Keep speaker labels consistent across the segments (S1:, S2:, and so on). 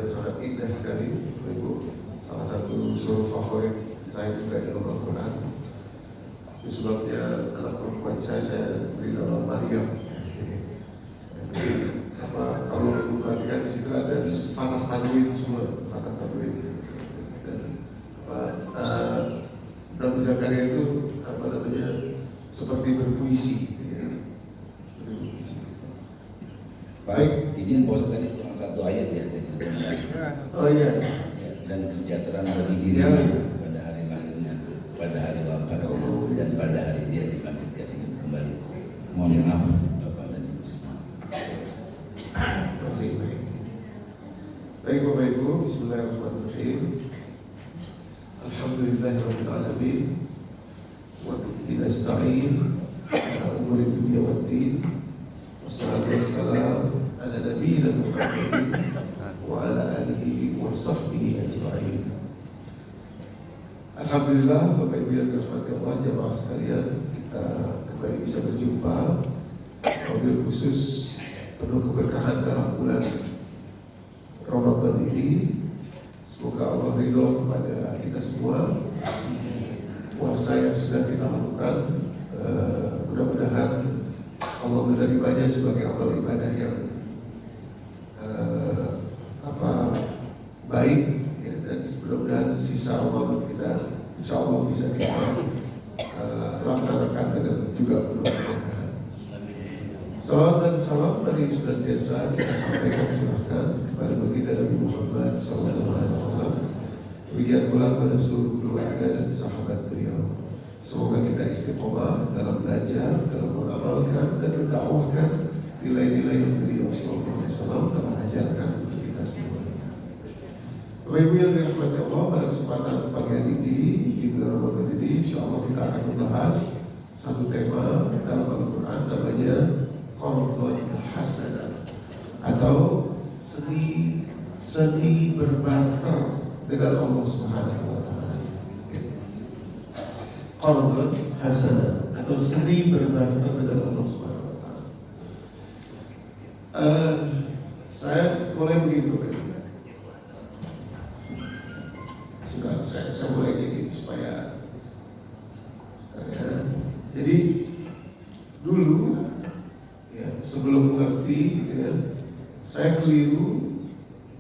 S1: yang sangat indah sekali, Ibu. Salah satu surah favorit saya juga dalam Al-Quran. Itu sebabnya anak perempuan saya beri nama Maryam. Jadi kalau Ibu perhatikan di situ ada fatah tajwid semua, fatah tajwid. Dan Nabi Zakaria itu seperti berpuisi.
S2: Baik, izin Pak Ustaz, tadi kurang satu ayat ya itu.
S1: Oh iya.
S2: Ya, dan kesejahteraan bagi dirinya pada hari lahirnya, pada hari wafatnya, dan pada hari dia dibangkitkan hidup kembali. Mohon maaf Bapak dan Ibu semua.
S1: Masih baik. Baik Bapak Ibu, Bismillahirrahmanirrahim. Alhamdulillahirabbil alamin. Wa bihi nasta'in ala umuri dunya waddin. Wassalatu wassalamu ala nabiyina Muhammadin wa ala alihi wa sahbihi ajma'in. Alhamdulillah Bapak Ibu yang dirahmati Allah, jamaah sekalian, kita kembali bisa berjumpa wabil khusus penuh keberkahan dalam bulan Ramadan ini. Semoga Allah ridho kepada kita semua. Puasa yang sudah kita lakukan, mudah-mudahan Allah menerimanya sebagai amal ibadah yang baik, ya, dan mudah-mudahan sisa Ramadan kita insya Allah bisa kita laksanakan dengan juga penuh keberkahan. Salawat dan salam dari senantiasa kita sampaikan curahkan kepada baginda Nabi Muhammad SAW. Demikian pula pada seluruh keluarga dan sahabat beliau. Semoga kita istiqomah dalam belajar, dalam mengamalkan dan mendakwahkan nilai-nilai yang beliau SAW telah ajarkan untuk kita semua. Bapak Ibu yang dirahmati Allah, pada kesempatan pagi hari ini di bulan Ramadan ini, insya Allah kita akan membahas satu tema dalam Al-Quran, namanya Qardun Hasanah, atau seni berbarter dengan Allah Subhanahu wa Ta'ala. Qardun Hasanah atau seni berbarter dengan Allah Subhanahu wa Ta'ala. Saya mulai begitu, saya mulai kayak gini supaya jadi dulu ya, sebelum mengerti gitu ya, saya keliru,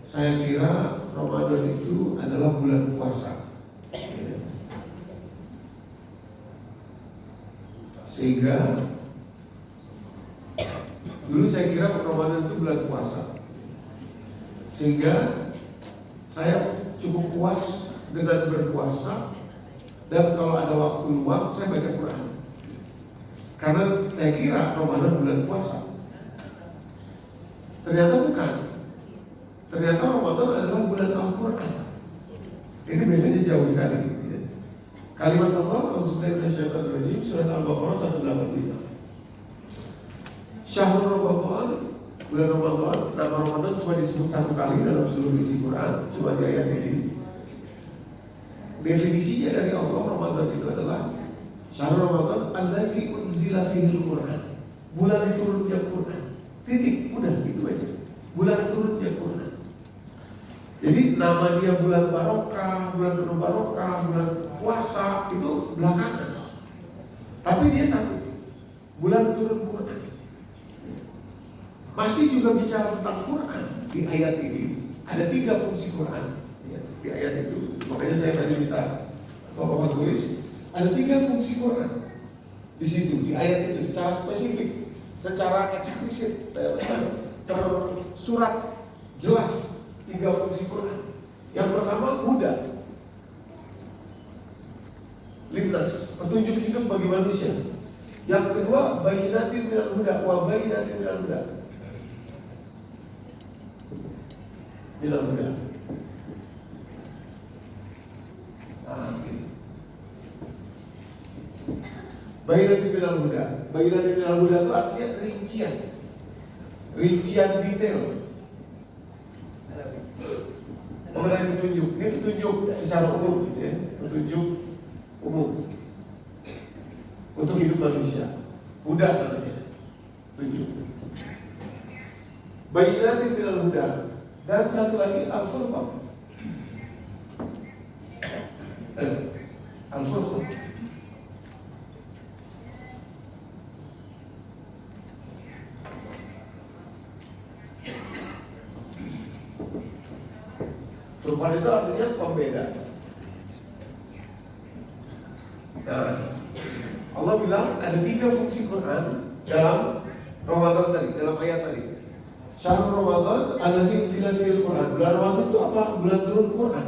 S1: saya kira Ramadan itu adalah bulan puasa ya. Sehingga dulu saya kira Ramadan itu bulan puasa, sehingga saya cukup puas dengan berpuasa, dan kalau ada waktu luang saya baca Quran. Karena saya kira Ramadan bulan puasa. Ternyata bukan. Ternyata Ramadan adalah bulan Al-Quran. Ini bedanya jauh sekali gitu ya. Kalimat Allah Auzubillahiminasyaitonirrajim, surat Al-Baqarah 185. Syahrul Ramadan, bulan Ramadan, nama Ramadan cuma disebut satu kali dalam seluruh isi Quran, cuma di ayat ini. Definisinya dari Allah, Ramadan itu adalah Syahrul Ramadan allazi unzila fihil Quran, bulan turunnya Quran. Titik, udah itu aja. Bulan turunnya Quran. Jadi nama dia bulan barokah, bulan penuh barokah, bulan puasa itu belakangan. Tapi dia satu, bulan turun Quran. Masih juga bicara tentang Quran di ayat ini. Ada 3 fungsi Quran ya, di ayat itu. Makanya saya tadi minta Bapak tulis ada 3 fungsi Quran di situ, di ayat itu secara spesifik, secara eksplisit, tersurat jelas 3 fungsi Quran. Yang pertama huda, linnas, petunjuk hidup bagi manusia. Yang kedua bayyinatin minal huda wa bayyinatin minal huda. Minal huda. Ini. Bayyinatin minal huda. Bayyinatin minal huda itu artinya rincian detail mengenai petunjuk. Ini petunjuk secara umum ya, petunjuk umum untuk hidup manusia. Huda namanya, petunjuk. Bayyinatin minal huda, Dan satu lagi Al-Furqan. Al-Furqan. Furqan itu artinya pembeda. Nah, Allah bilang ada 3 fungsi Quran dalam Ramadan tadi, dalam ayat tadi. Syahrul Ramadan allazi unzila fihil Quran. Bulan Ramadan itu apa? Bulan turun Quran.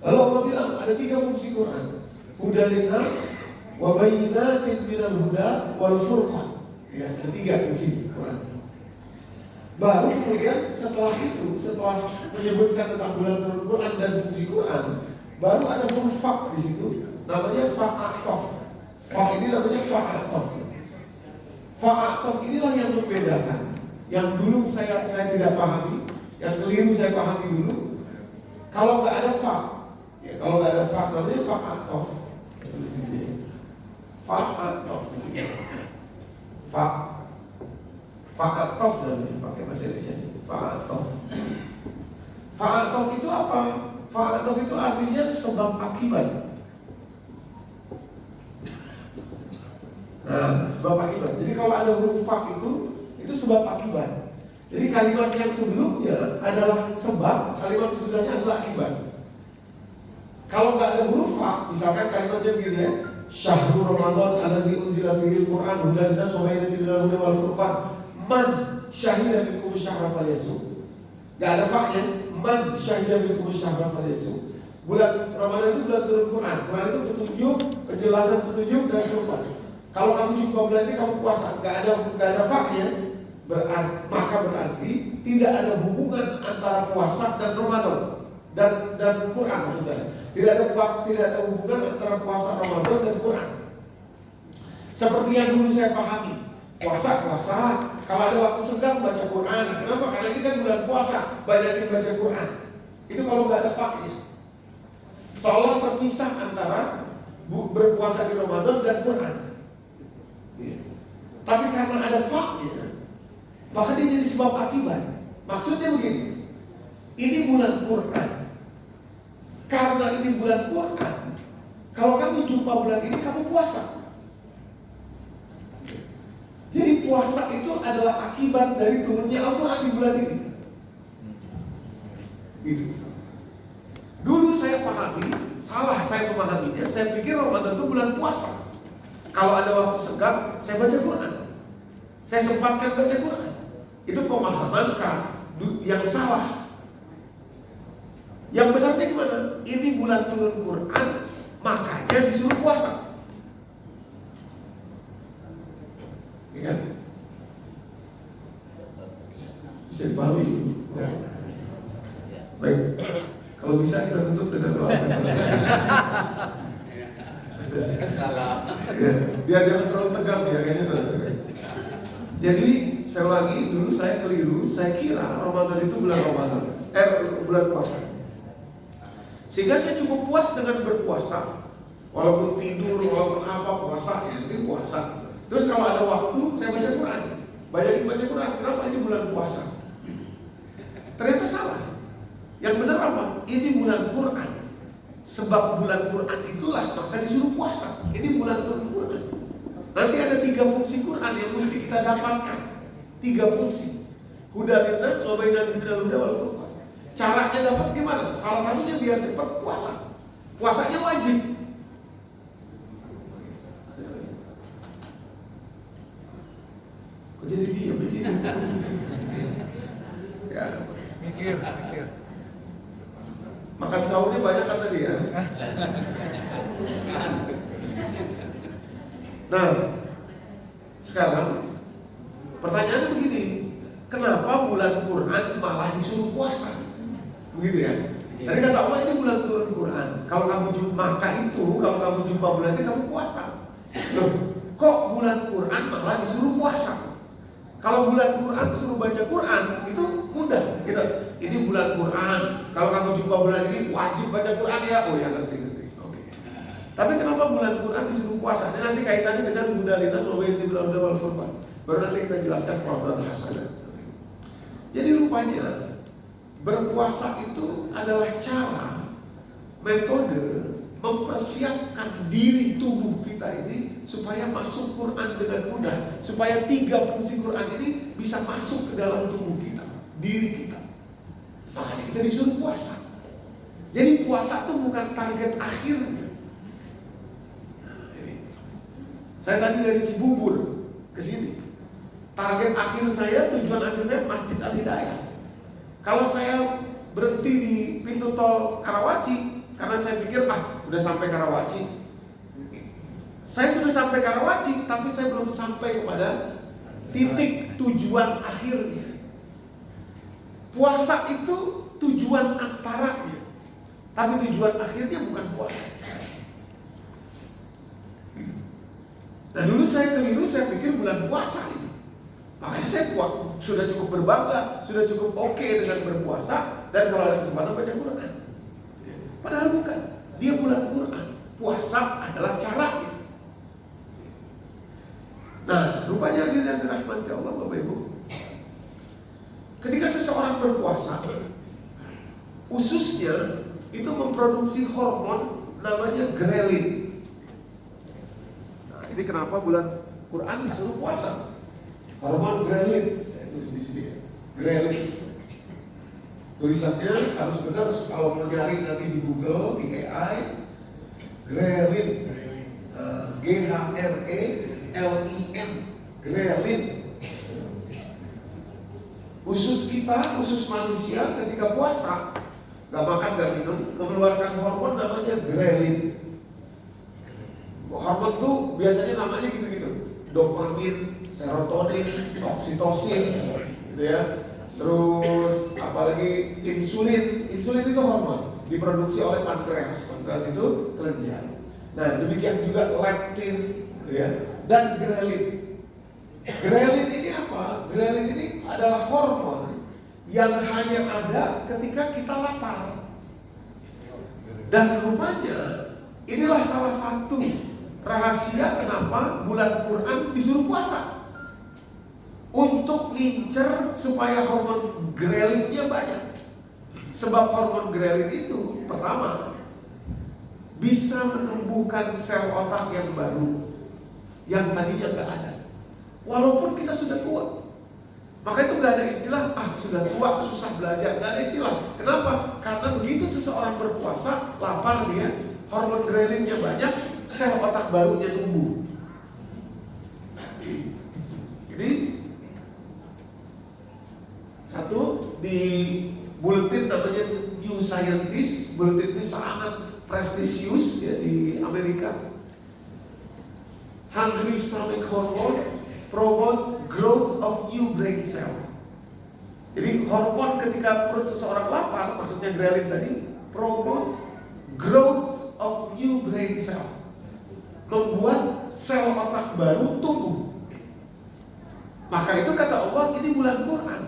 S1: Lalu Allah bilang ada 3 fungsi Quran. Hudan linnas wa bayyinatin minal huda wal furqan. Ya, ada 3 fungsi Quran. Baru kemudian setelah itu, setelah menyebutkan tentang bulan turun Quran dan fungsi Quran, baru ada huruf fa di situ, namanya fa'atof. Fa ini namanya fa'atof. Fa'atof inilah yang membedakan. Yang dulu saya tidak pahami, yang keliru saya pahami dulu. Kalau nggak ada fa, ya kalau nggak ada fa namanya fa'atof. Terus di sini, fa'atof di sini. Fa'atof namanya, pakai bahasa Indonesia. Fa'atof. Fa'atof itu apa? Fa'atof itu artinya sebab akibat. Nah, sebab akibat. Jadi kalau ada huruf fa itu sebab akibat. Jadi kalimat yang sebelumnya adalah sebab, kalimat sesudahnya adalah akibat. Kalau nggak ada huruf fa, misalkan kalimatnya begini ya, Syahrul Ramadan allazi unzila fihil Quran hudan linnas wa bayyinatin minal huda wal furqan. Man syahida minkum syahra falyasum. Gak ada fa-nya. Man syahida minkum syahra falyasum. Bulan Ramadan itu bulan turun Quran. Quran itu petunjuk, penjelasan petunjuk dan furqan. Kalau kamu jumpa bulan ini kamu puasa, gak ada fa-nya, maka berarti tidak ada hubungan antara puasa dan Ramadan dan Quran maksudnya. Tidak ada hubungan antara puasa Ramadan dan Quran. Seperti yang dulu saya pahami. Puasa, kalau ada waktu senggang baca Quran. Kenapa? Karena ini kan bulan puasa, banyakin baca Quran. Itu kalau nggak ada faknya. Seolah terpisah antara berpuasa di Ramadan dan Quran. Ya. Tapi karena ada faknya, maka dia jadi sebab akibat. Maksudnya begini, ini bulan Quran. Karena ini bulan Quran, kalau kamu jumpa bulan ini, kamu puasa. Jadi puasa itu adalah akibat dari turunnya Al-Quran di bulan ini. Gitu. Dulu saya pahami, salah saya memahaminya. Saya pikir Ramadan itu bulan puasa. Kalau ada waktu senggang, saya baca Quran. Saya sempatkan baca Quran. Itu pemahaman yang salah. Yang benarnya gimana? Ini bulan turun Quran, makanya disuruh puasa. Ya. Bisa dipahami? Ya. Baik. Kalau bisa kita tutup dengan doa.
S3: Salah.
S1: Ya, biar jangan terlalu tegang ya kayaknya. Jadi saya ulangi, dulu saya keliru, saya kira Ramadan itu bulan Ramadan, bulan puasa. Sehingga saya cukup puas dengan berpuasa, walaupun tidur, walaupun apa puasa ya, ini puasa. Terus kalau ada waktu saya baca Quran, banyakin baca Quran. Kenapa ini bulan puasa? Ternyata salah. Yang benar apa? Ini bulan Quran. Sebab bulan Quran itulah maka disuruh puasa. Ini bulan turun Quran. Nanti ada 3 fungsi Quran yang mesti kita dapatkan. 3 fungsi. Hudan linnas wa bayyinatin minal huda wal furqan. Caranya dapat gimana? Salah satunya biar cepat puasa. Puasanya wajib. Kok jadi diam begini? Ya.
S3: Mikir.
S1: Makan sahurnya banyak kan tadi ya? Nah, sekarang pertanyaannya begini, kenapa bulan Quran malah disuruh puasa? Begitu ya? Tadi kata Allah ini bulan turun Quran. Kalau kamu jumpa bulan ini kamu puasa. Loh, kok bulan Quran malah disuruh puasa? Kalau bulan Quran suruh baca Quran itu mudah. Ini bulan Quran. Kalau kamu jumpa bulan ini wajib baca Quran ya. Oh ya ngerti. Oke. Tapi kenapa bulan Quran disuruh puasa? Ini nanti kaitannya dengan hudan linnas wa bayyinatin minal huda wal furqan. Baru nanti kita jelaskan qadran hasanah. Jadi rupanya berpuasa itu adalah cara, metode mempersiapkan diri tubuh kita ini supaya masuk Quran dengan mudah, supaya 3 fungsi Quran ini bisa masuk ke dalam tubuh kita, diri kita. Makanya kita disuruh puasa. Jadi puasa itu bukan target akhirnya. Saya tadi dari Cibubur ke sini. Target akhir saya, tujuan akhir saya Masjid Al-Hidayah. Kalau saya berhenti di pintu tol Karawaci, karena saya pikir udah sampai Karawaci. Saya sudah sampai Karawaci, tapi saya belum sampai kepada titik tujuan akhirnya. Puasa itu tujuan antaranya, tapi tujuan akhirnya bukan puasa. Nah dulu saya keliru, saya pikir bulan puasa ini. Makanya saya sudah cukup berbangga, sudah cukup oke dengan berpuasa, dan kalau ada kesempatan baca Quran. Padahal bukan, dia bulan Quran. Puasa adalah caranya. Nah rupanya dia yang dirahmati Allah Bapak Ibu, ketika seseorang berpuasa, ususnya itu memproduksi hormon namanya grelin. Ini kenapa bulan Quran disuruh puasa? Hormon grelin, saya tulis di sini ya. Grelin. Tulisannya harus benar, kalau mau nyari nanti di Google, di AI. Grelin, G-H-R-E-L-I-N, grelin. Usus kita, usus manusia ketika puasa, gak makan, gak minum, mengeluarkan hormon namanya grelin. Hormon tuh biasanya namanya gitu-gitu, dopamin, serotonin, oksitosin, gitu ya. Terus apalagi insulin. Insulin itu hormon diproduksi oleh pankreas. Pankreas itu kelenjar. Nah demikian juga leptin, gitu ya. Dan grelin. Grelin ini apa? Grelin ini adalah hormon yang hanya ada ketika kita lapar. Dan rupanya inilah salah satu rahasia kenapa bulan Quran disuruh puasa, untuk ngincer supaya hormon grelinnya banyak. Sebab hormon grelin itu pertama bisa menumbuhkan sel otak yang baru yang tadinya gak ada, walaupun kita sudah tua. Maka itu gak ada istilah sudah tua susah belajar, gak ada istilah. Kenapa? Karena begitu seseorang berpuasa, lapar dia, hormon grelinnya banyak, sel otak barunya tumbuh. Jadi satu di bulletin namanya New Scientist, bulletin ini sangat prestisius ya di Amerika. Hungry stomach hormones promotes growth of new brain cell. Jadi hormon ketika perut seseorang lapar, maksudnya grelin tadi, promotes growth of new brain cell, membuat sel otak baru tumbuh. Maka itu kata Allah, ini bulan Quran.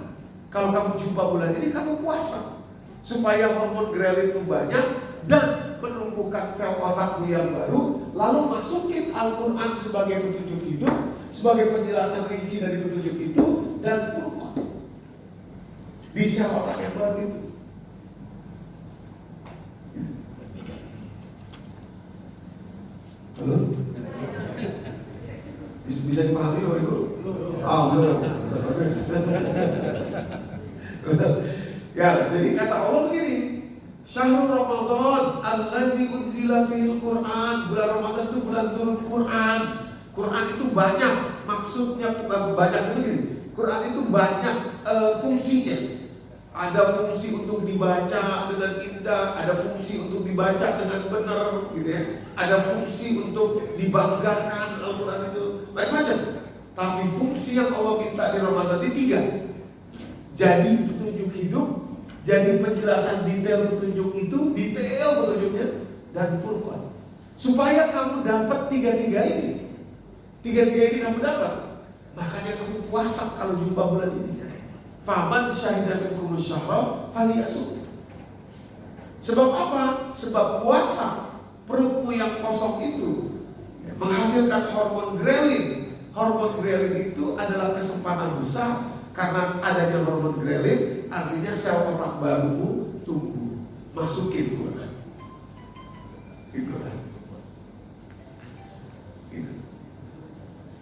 S1: Kalau kamu jumpa bulan ini, kamu puasa supaya hormon grelin banyak dan menumbuhkan sel otakmu yang baru. Lalu masukin Al-Quran sebagai petunjuk hidup, sebagai penjelasan rinci dari petunjuk itu, dan Furqan di sel otak yang baru itu. Halo? Bisa dipahami Bapak Ibu? Belum. Ya, jadi kata Allah begini, Syahrul Ramadan allazi unzila fihil Quran. Bulan Ramadan itu bulan turun Quran. Quran itu banyak, maksudnya banyak itu gini. Quran itu banyak fungsinya. Ada fungsi untuk dibaca dengan indah, ada fungsi untuk dibaca dengan benar, gitu ya. Ada fungsi untuk dibanggakan, Al-Quran itu macam-macam. Tapi fungsi yang Allah minta di Ramadan ini 3. Jadi petunjuk hidup, jadi penjelasan detail petunjuk itu, detail petunjuknya, dan Furqan. Supaya kamu dapat 3 ini. 3 ini kamu dapat. Makanya kamu puasa kalau jumpa bulan ini. Faman syahidah minkum syahra falyasum. Sebab apa? Sebab puasa, perutmu yang kosong itu menghasilkan hormon grelin. Hormon grelin itu adalah kesempatan besar. Karena adanya hormon grelin, artinya sel otak barumu tumbuh. Masukin Quran. Quran. Gitu.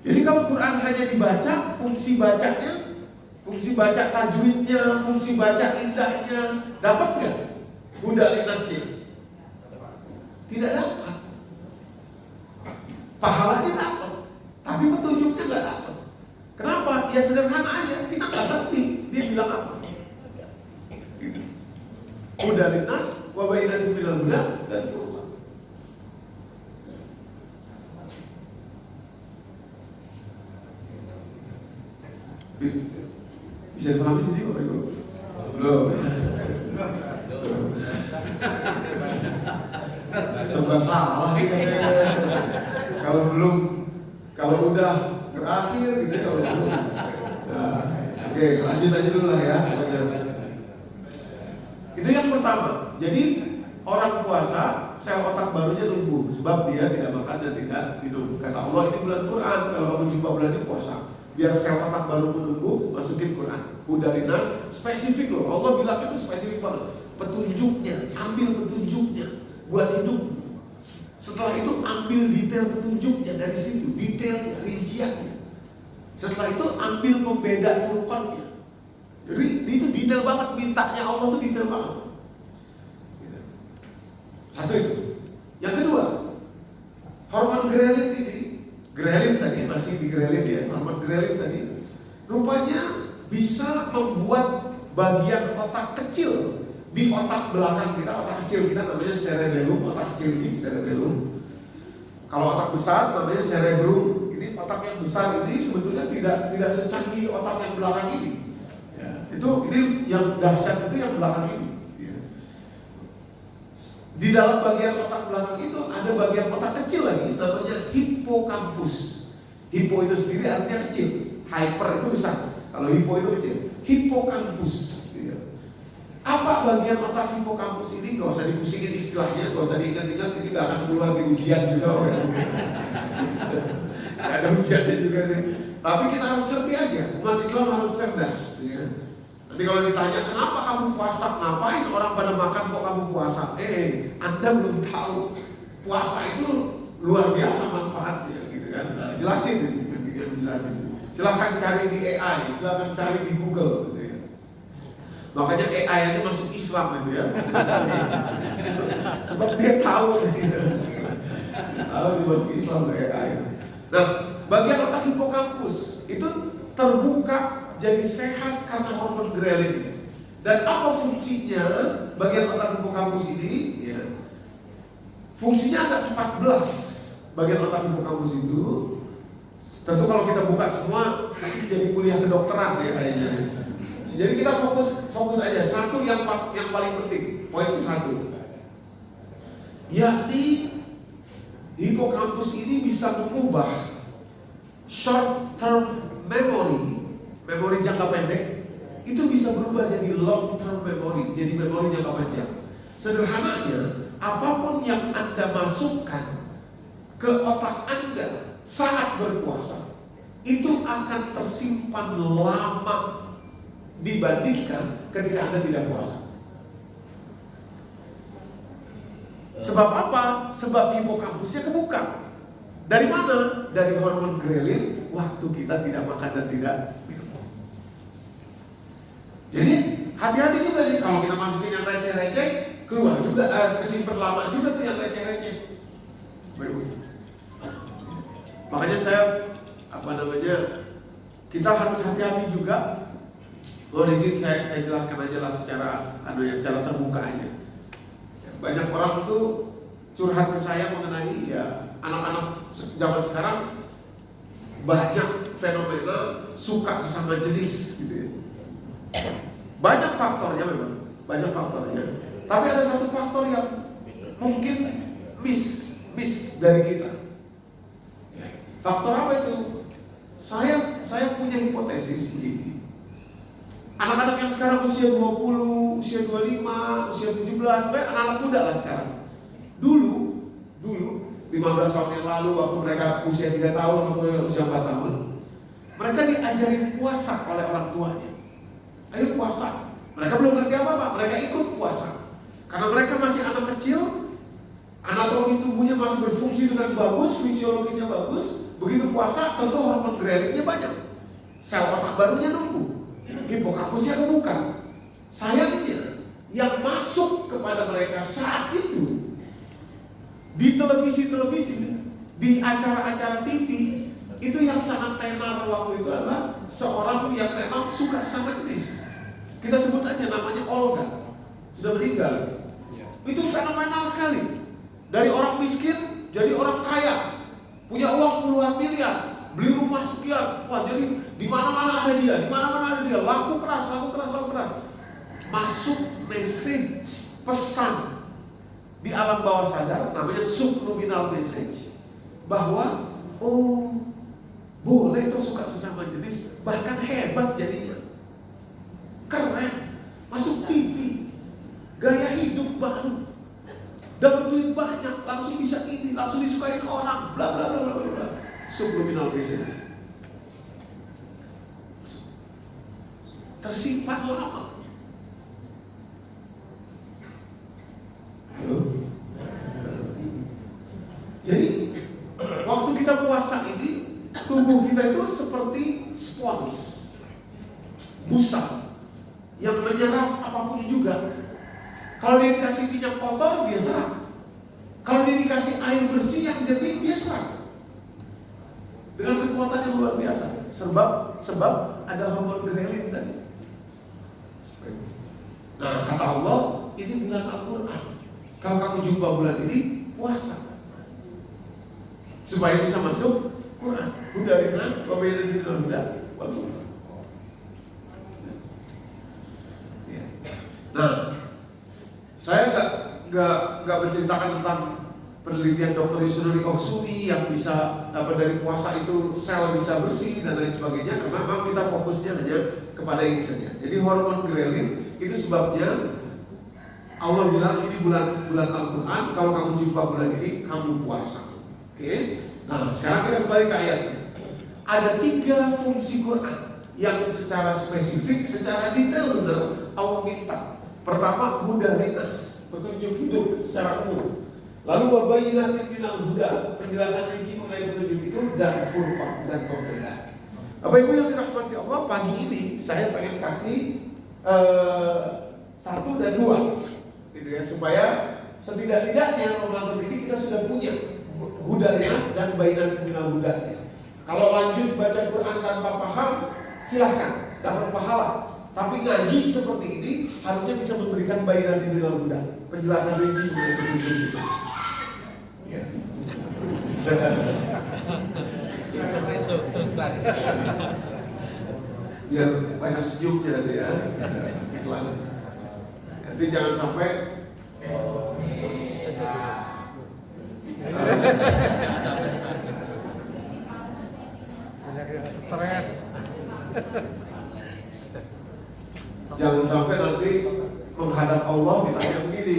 S1: Jadi kalau Quran hanya dibaca, fungsi bacanya, fungsi baca tajwidnya, fungsi baca indahnya, dapat nggak? Budal nasnya? Tidak dapat. Pahalanya dapat, tapi petunjuknya nggak dapat. Kenapa? Ya sederhana aja, kita nggak ngerti dia bilang apa. Budal nas, wabainatu minal huda dan furqan. Bisa dipahami sendiri Bapak Ibu? Belum. Serba salah kalau belum, kalau udah berakhir gitu ya, kalau belum. Nah, oke, lanjut aja dulu lah ya. Itu yang pertama. Jadi orang puasa sel otak barunya tumbuh sebab dia tidak makan dan tidak minum. Kata Allah ini bulan Quran, kalau kamu jumpa bulan ini puasa. Biar sel otak baru menumbuh, masukin Quran. Udarinas, spesifik loh. Allah bilang itu spesifik banget. Petunjuknya, ambil petunjuknya buat hidup. Setelah itu ambil detail petunjuknya dari situ, detailnya, rinciannya. Setelah itu ambil pembeda furqannya. Jadi itu detail banget, mintanya Allah tuh detail banget. Satu itu. Yang kedua, hormon grelin ini. Grelin tadi, masih di grelin ya, hormon grelin tadi rupanya bisa membuat bagian otak kecil di otak belakang kita, otak kecil kita namanya cerebellum, otak kecil ini cerebellum. Kalau otak besar namanya cerebrum. Ini otak yang besar ini sebetulnya tidak secanggih otak yang belakang ini. Ya, ini yang dahsyat itu yang belakang ini. Ya. Di dalam bagian otak belakang itu ada bagian otak kecil lagi namanya hippocampus. Hippo itu sendiri artinya kecil, hyper itu besar. Kalau hippo itu kecil, hippocampus. Ya. Apa bagian otak hippocampus ini? Gak usah dipusingin istilahnya, gak usah diingat-ingat, ini gak akan keluar di ujian juga. Gak ada ujiannya juga nih. Tapi kita harus ngerti aja, umat Islam harus cerdas. Ya. Nanti kalau ditanya kenapa kamu puasa, ngapain orang pada makan kok kamu puasa? Anda belum tahu puasa itu luar biasa manfaatnya, gitu kan? Nah, jelasin, jelasin. Silahkan cari di AI, silahkan cari di Google. Gitu ya. Makanya AI itu masuk Islam gitu ya. Sebab dia tahu gitu. Tahu dia masuk Islam ke AI. Nah, bagian otak hippocampus itu terbuka jadi sehat karena hormon grelin. Dan apa fungsinya bagian otak hippocampus ini? Ya. Fungsinya ada 14 bagian otak hippocampus itu. Tentu kalau kita buka semua nanti jadi kuliah kedokteran ya kayaknya. Jadi kita fokus aja satu yang paling penting, poin satu. Yakni hippocampus ini bisa mengubah short term memori jangka pendek itu bisa berubah jadi long term memory, jadi memori jangka panjang. Sederhananya, apapun yang Anda masukkan ke otak Anda saat berpuasa itu akan tersimpan lama dibandingkan ketika Anda tidak puasa. Sebab apa? Sebab hippocampusnya kebuka. Dari mana? Dari hormon grelin waktu kita tidak makan dan tidak minum. Jadi hati-hati juga nih kalau kita masukin yang receh-receh, keluar juga kesimpan lama juga tuh yang receh-receh. Makanya kita harus hati-hati juga. Di sini saya jelaskan aja lah secara terbuka aja. Banyak orang itu curhat ke saya mengenai ya anak-anak zaman sekarang banyak fenomena suka sesama jenis gitu ya. Banyak faktornya memang, banyak faktornya. Tapi ada satu faktor yang mungkin miss dari kita. Faktor apa itu? Saya punya hipotesis begini. Anak-anak yang sekarang usia 20, usia 25, usia 17, anak-anak muda lah sekarang. Dulu 15 tahun yang lalu waktu mereka usia 3 tahun atau usia 4 tahun, mereka diajarin puasa oleh orang tuanya. Ayo puasa. Mereka belum ngerti apa-apa, mereka ikut puasa. Karena mereka masih anak kecil, anatomi tubuhnya masih berfungsi dengan bagus, fisiologisnya bagus. Begitu puasa, tentu hormon grelingnya banyak. Sel otak barunya numbuh, hipokampusnya kebuka. Sayangnya, yang masuk kepada mereka saat itu di televisi-televisi, di acara-acara TV, itu yang sangat tenar waktu itu adalah seorang yang memang suka sama jenis. Kita sebut aja namanya Olga, sudah meninggal. Itu fenomenal sekali. Dari orang miskin jadi orang kaya, punya uang puluhan miliar, beli rumah sekian. Wah, jadi di mana-mana ada dia, di mana-mana ada dia. Laku keras. Masuk message, pesan di alam bawah sadar, namanya subliminal message, bahwa oh, boleh tuh suka sesama jenis, bahkan hebat jadinya, keren, masuk TV, gaya hidup baru, dapat duit banyak, langsung bisa ini, langsung disukain orang, bla bla bla bla bla. Subliminal message tersimpan lama. Jadi waktu kita puasa ini, tubuh kita itu seperti spons, busa yang menyerap apapun juga. Kalau dia dikasih minyak kotor, dia serap. Kalau dia dikasih air bersih yang jernih, dia serap. Dengan kekuatan yang luar biasa. Sebab ada hormon grelin tadi. Nah, kata Allah, ini bulan Al-Quran. Kalau kamu jumpa bulan ini, puasa supaya bisa masuk Quran. Huda linnas wa bayyinatin minal huda wal furqan. Nah, saya nggak menceritakan tentang penelitian Dr. Yusnuri Koksumi yang bisa dari puasa itu sel bisa bersih dan lain sebagainya, karena memang kita fokusnya hanya kepada ini saja. Jadi hormon grelin itu sebabnya Allah bilang ini bulan Al-Quran, kalau kamu jumpa bulan ini kamu puasa. Oke? Nah, sekarang kita kembali ke ayatnya. Ada 3 fungsi Quran yang secara spesifik, secara detail benar Allah minta. Pertama, huda linnas, petunjuk hidup secara umum. Lalu wabayyinatin minal huda, penjelasan rinci mengenai petunjuk itu, dan furqan dan pembeda. Bapak Ibu yang dirahmati Allah, pagi ini saya pengen kasih 1 dan 2, gitu ya, supaya setidak-tidaknya Ramadan ini kita sudah punya huda linnas dan bayyinatin minal huda. Kalau lanjut baca Quran tanpa paham, silahkan dapat pahala. Tapi ngaji seperti ini harusnya bisa memberikan bayyinatin minal huda, penjelasan rinci mengenai petunjuk itu. Ya. Biar banyak senyumnya ya, iklan. Jadi jangan sampai
S3: stres.
S1: Jangan sampai nanti menghadap Allah ditanya begini,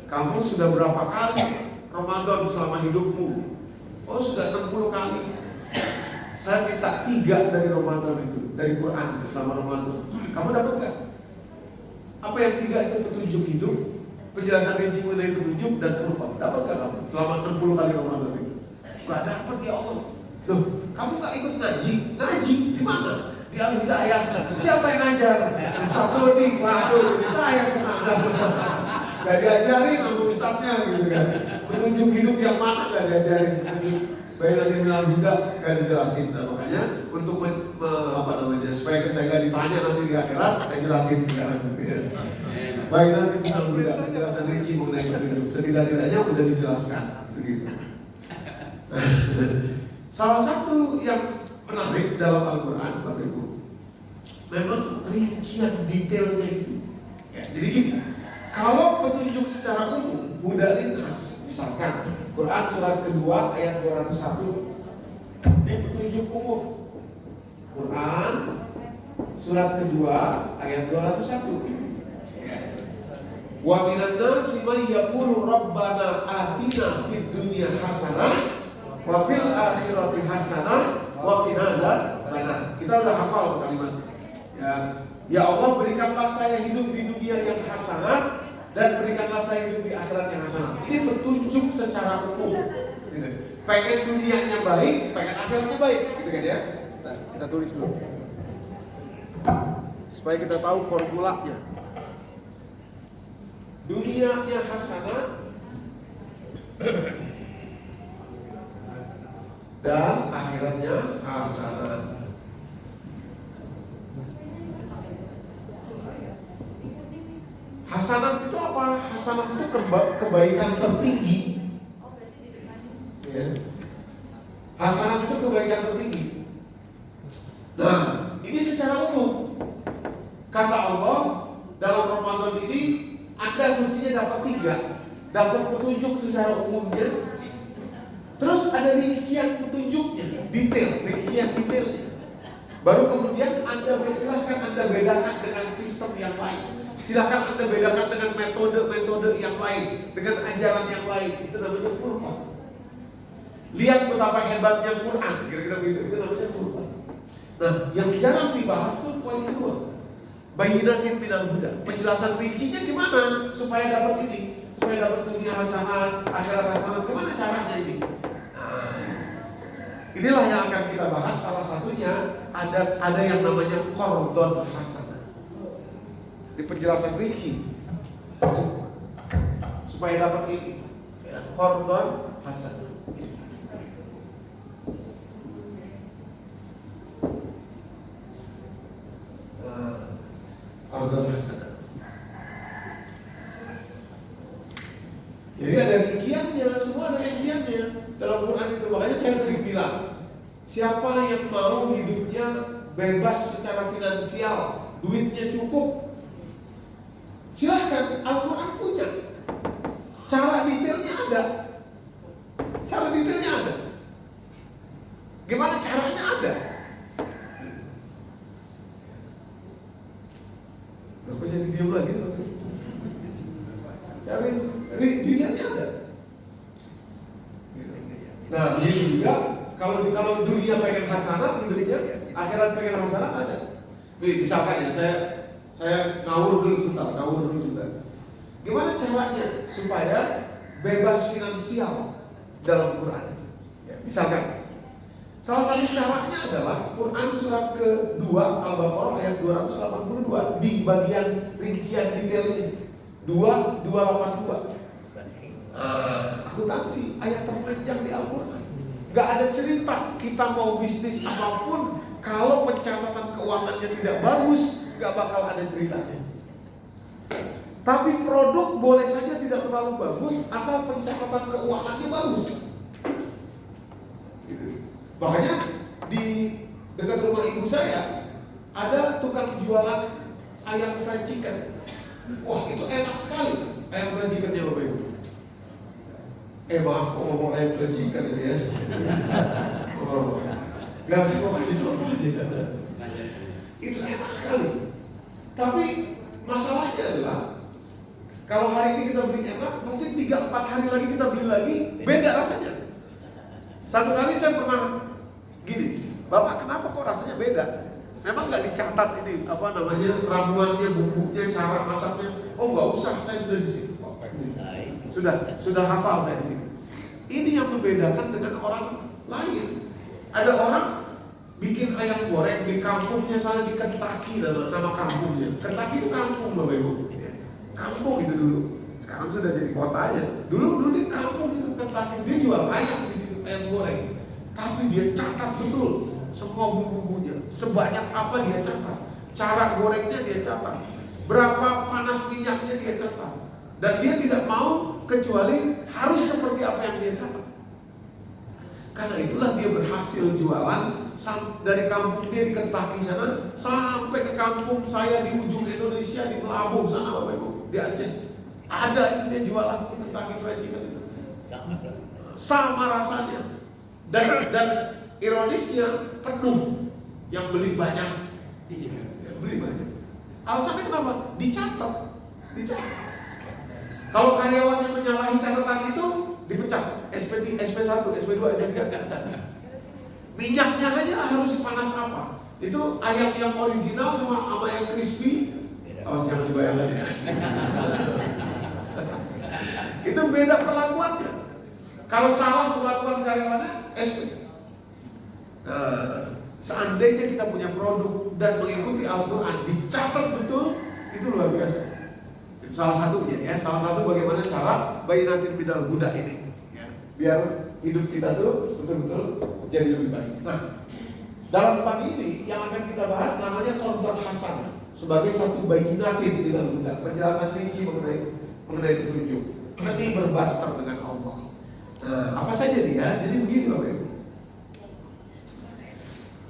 S1: kamu sudah berapa kali Ramadan selama hidupmu? Oh, sudah 60 kali. Saya minta 3 dari Ramadan itu, dari Quran itu selama Ramadan. Kamu dapat nggak? Apa yang 3 itu? Petunjuk hidup, penjelasan rinci mengenai petunjuk, dan furqan. Dapat nggak kamu selama 60 kali Ramadan itu? Nggak dapat ya Allah. Loh, kamu nggak ikut ngaji? Ngaji di mana? Di Al-Hidayah. Siapa yang ngajar? Ustaz Dodi. Waduh, ini saya nggak diajarin sama ustaznya gitu kan. Petunjuk hidup yang mana nggak diajarin? Bayyinatin minal huda nggak dijelasin. Nah, makanya untuk supaya saya nggak ditanya nanti di akhirat, saya jelasin sekarang gitu ya. Bayyinatin minal huda, penjelasan rinci mengenai petunjuk. Setidak-tidaknya udah dijelaskan begitu. Salah satu yang menarik dalam Al-Quran, Bapak Ibu, memang rincian detailnya itu. Ya, jadi gini, kalau petunjuk secara umum, huda linnas, misalkan Quran surat kedua ayat 201, ini petunjuk umum. Quran surat kedua ayat 201. Ya. Wa minan nasi may yaqulu rabbana atina fid dunya hasanah wa fil akhirati hasanah wa qina adzabannar. Kita udah hafal kalimat. Ya, Ya Allah, berikanlah saya hidup di dunia yang hasanah dan berikanlah saya hidup di akhirat yang hasanah. Ini petunjuk secara umum. Gitu. Pengen dunianya baik, pengen akhiratnya baik, gitu kan ya? Nah, kita tulis dulu supaya kita tahu formulanya. Dunianya hasanah dan akhiratnya hasanah. Hasanat itu apa? Hasanat itu kebaikan tertinggi. Ya. Hasanat itu kebaikan tertinggi. Nah, ini secara umum. Kata Allah, dalam Ramadan ini Anda mestinya dapat 3. Dapat petunjuk secara umumnya. Terus ada rincian petunjuknya, rincian detailnya. Baru kemudian silahkan Anda bedakan dengan sistem yang lain. Silahkan Anda bedakan dengan metode-metode yang lain, dengan ajaran yang lain. Itu namanya furqan. Lihat betapa hebatnya Quran, kira-kira begitu. Itu namanya furqan. Nah, yang jarang dibahas itu poin kedua. Bayyinatin minal huda. Penjelasan rincinya gimana supaya dapat ini, supaya dapat dunia hasanah, akhirat hasanah. Gimana caranya ini? Nah, inilah yang akan kita bahas. Salah satunya ada yang namanya qardun hasanah. Di penjelasan rinci supaya dapat ini qardun hasanah. Qardun hasanah. Jadi ada rinciannya, semua ada rinciannya dalam Quran itu. Makanya saya sering bilang, siapa yang mau hidupnya bebas secara finansial, duitnya cukup, silahkan, Al-Quran punya. Cara detailnya ada. Gimana caranya ada. Loh, kok jadi diam lagi? Cara detailnya ada. Nah, ini juga kalau dunia pengen hasanah, dunia akhirat pengen hasanah ada. Misalkan ya, saya ngawur dulu sebentar. Gimana caranya supaya bebas finansial dalam Quran? Ya, misalkan, salah satu caranya adalah Quran surat ke-2 Al-Baqarah ayat 282 di bagian rincian detail ini. 282. Akuntansi ayat terpanjang di Al-Quran. Gak ada cerita kita mau bisnis apapun, kalau pencatatan keuangannya tidak bagus, gak bakal ada ceritanya. Tapi produk boleh saja tidak terlalu bagus, asal pencatatan keuangannya bagus. Makanya di dekat rumah ibu saya ada tukang jualan ayam fried chicken. Wah, itu enak sekali ayam fried chickennya Bapak Ibu. Maaf kok ngomong ayam fried chicken ini ya. Gak sih, mau kasih contoh aja. Itu enak sekali. Tapi masalahnya adalah kalau hari ini kita beli enak, mungkin 3-4 hari lagi kita beli lagi, beda rasanya. Satu kali saya pernah gini, Bapak kenapa kok rasanya beda? Memang nggak dicatat ini ramuannya, bumbunya, cara masaknya. Oh nggak usah, saya sudah di sini. Sudah hafal saya di sini. Ini yang membedakan dengan orang lain. Ada orang bikin ayam goreng di kampungnya sana, di Kentucky, nama kampungnya. Kentucky itu kampung Bapak Ibu. Kampung itu dulu. Sekarang sudah jadi kota aja. Dulu di kampung itu Kentucky, dia jual ayam di situ, ayam goreng. Tapi dia catat betul semua bumbu-bumbunya, sebanyak apa dia catat, cara gorengnya dia catat, berapa panas minyaknya dia catat, dan dia tidak mau kecuali harus seperti apa yang dia catat. Karena itulah dia berhasil jualan dari kampung dia di Kentucky sana sampai ke kampung saya di ujung Indonesia di Melabung sana Bapak Ibu, di Aceh. Ada itu dia jualan Kentucky Fried Chicken itu. Sama rasanya. Dan ironisnya penuh, yang beli banyak. Alasannya kenapa? Dicatat. Kalau karyawan yang menyalahi catatan itu dipecat. SP1, SP2, SP3 dipecat. Minyaknya aja harus panas apa? Itu ayam yang original sama yang crispy. Awas jangan dibayangkan ya. Itu beda perlakuannya. Kalau salah perlakuan karyawannya, SP. Nah, seandainya kita punya produk dan mengikuti Al-Quran, dicatat betul, itu luar biasa. Itu salah satunya ya, salah satu bagaimana cara bayinatin bidal huda ini, ya. Biar hidup kita tuh betul-betul jadi lebih baik. Nah, dalam pagi ini yang akan kita bahas namanya qardun hasan sebagai satu bayinatin bidal huda, penjelasan rinci mengenai petunjuk, seni berbarter dengan Allah. Nah, apa saja dia? Jadi begini Bapak Ibu.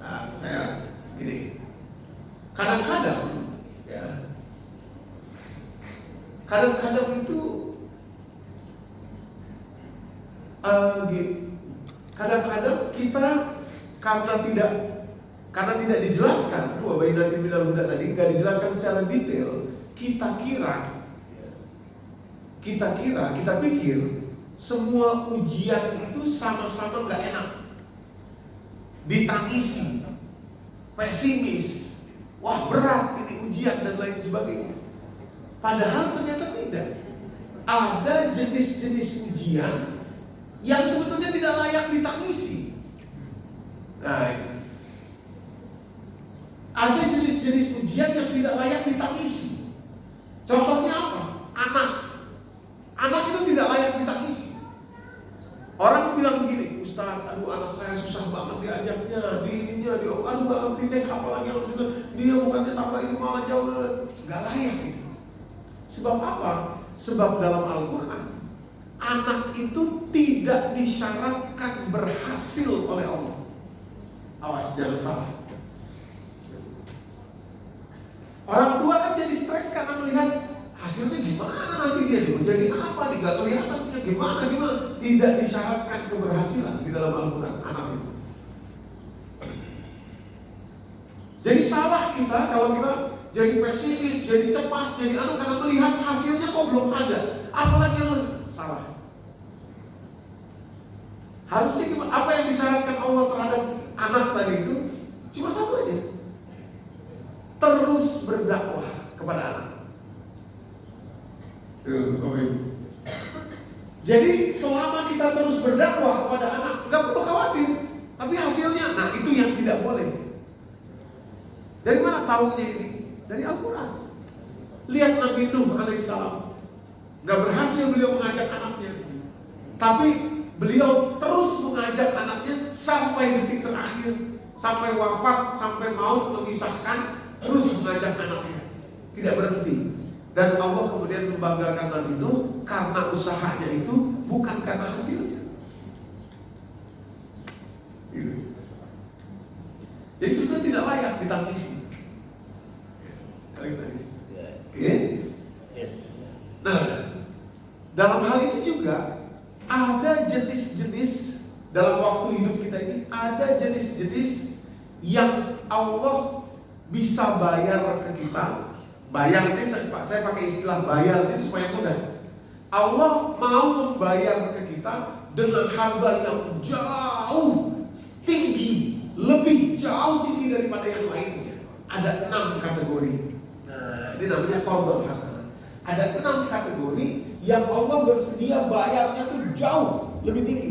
S1: Nah, saya gini, kadang-kadang ya, kadang-kadang itu kadang-kadang kita karena tidak dijelaskan bayinatin bidal huda tadi, nggak dijelaskan secara detail, kita pikir semua ujian itu sama-sama nggak enak, ditangisi, pesimis, wah berat ini ujian dan lain sebagainya. Padahal ternyata tidak. Ada jenis-jenis ujian yang sebetulnya tidak layak ditangisi. Nah, ada jenis-jenis ujian yang tidak layak ditangisi. Contohnya apa? Anak itu tidak layak ditangisi. Orang bilang begini, Ustaz, aduh anak saya susah banget diajaknya, aduh gak ngerti deh, apalagi harus dia bukannya tambah ini malah jauh, gak layak gitu. Sebab apa? Sebab dalam Al-Quran, anak itu tidak disyaratkan berhasil oleh Allah. Awas, jangan salah. Orang tua kan jadi stres karena melihat hasilnya gimana nanti dia jadi apa, tidak kelihatan gimana. Tidak disyaratkan keberhasilan di dalam Al-Quran anak itu. Jadi salah kita kalau kita jadi pesimis, jadi cemas, jadi karena melihat hasilnya kok belum ada. Apalagi yang salah. Harusnya gimana? Apa yang disyaratkan Allah terhadap anak tadi itu cuma satu aja. Terus berdakwah kepada anak. Jadi selama kita terus berdakwah kepada anak, nggak perlu khawatir. Tapi hasilnya, nah itu yang tidak boleh. Dari mana tahunya ini? Dari Al-Quran. Lihat Nabi Nuh alaihissalam, nggak berhasil beliau mengajak anaknya, tapi beliau terus mengajak anaknya sampai detik terakhir, sampai wafat, sampai maut memisahkan, terus mengajak anaknya, tidak berhenti. Dan Allah kemudian membanggakan Nabi Nuh karena usahanya itu, bukan karena hasilnya. Jadi sudah tidak layak ditangisi. Oke. Nah, dalam hal itu juga ada jenis-jenis dalam waktu hidup kita ini, ada jenis-jenis yang Allah bisa bayar ke kita. Bayar ini saya pakai istilah bayar ini supaya mudah. Allah mau membayar ke kita dengan harga yang jauh tinggi, lebih jauh tinggi daripada yang lainnya. Ada 6 kategori. Nah, ini namanya qardun hasan. Ada 6 kategori yang Allah bersedia bayarnya tuh jauh lebih tinggi.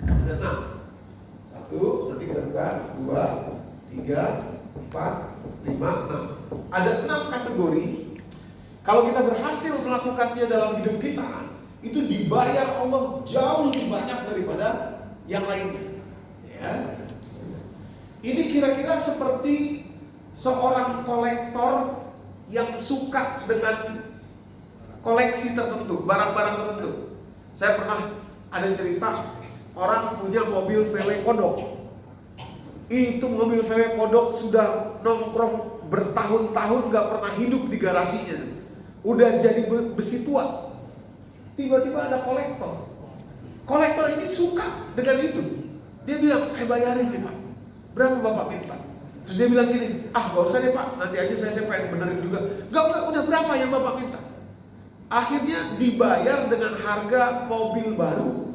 S1: Ada 6. 1, nanti kita buka, 2, 3, 4, 5, 6. Ada 6 kategori. Kalau kita berhasil melakukannya dalam hidup kita, itu dibayar Allah jauh lebih banyak daripada yang lainnya. Ya. Ini kira-kira seperti seorang kolektor yang suka dengan koleksi tertentu, barang-barang tertentu. Saya pernah ada cerita orang punya mobil VW kodok. Itu mobil VW kodok sudah nongkrong bertahun-tahun gak pernah hidup di garasinya. Udah jadi besi tua. Tiba-tiba ada kolektor. Kolektor ini suka dengan itu. Dia bilang, saya bayarin nih Pak. Berapa Bapak minta? Terus dia bilang gini, gak usah deh Pak, nanti aja saya pengen benerin juga. Enggak, udah berapa yang Bapak minta? Akhirnya dibayar dengan harga mobil baru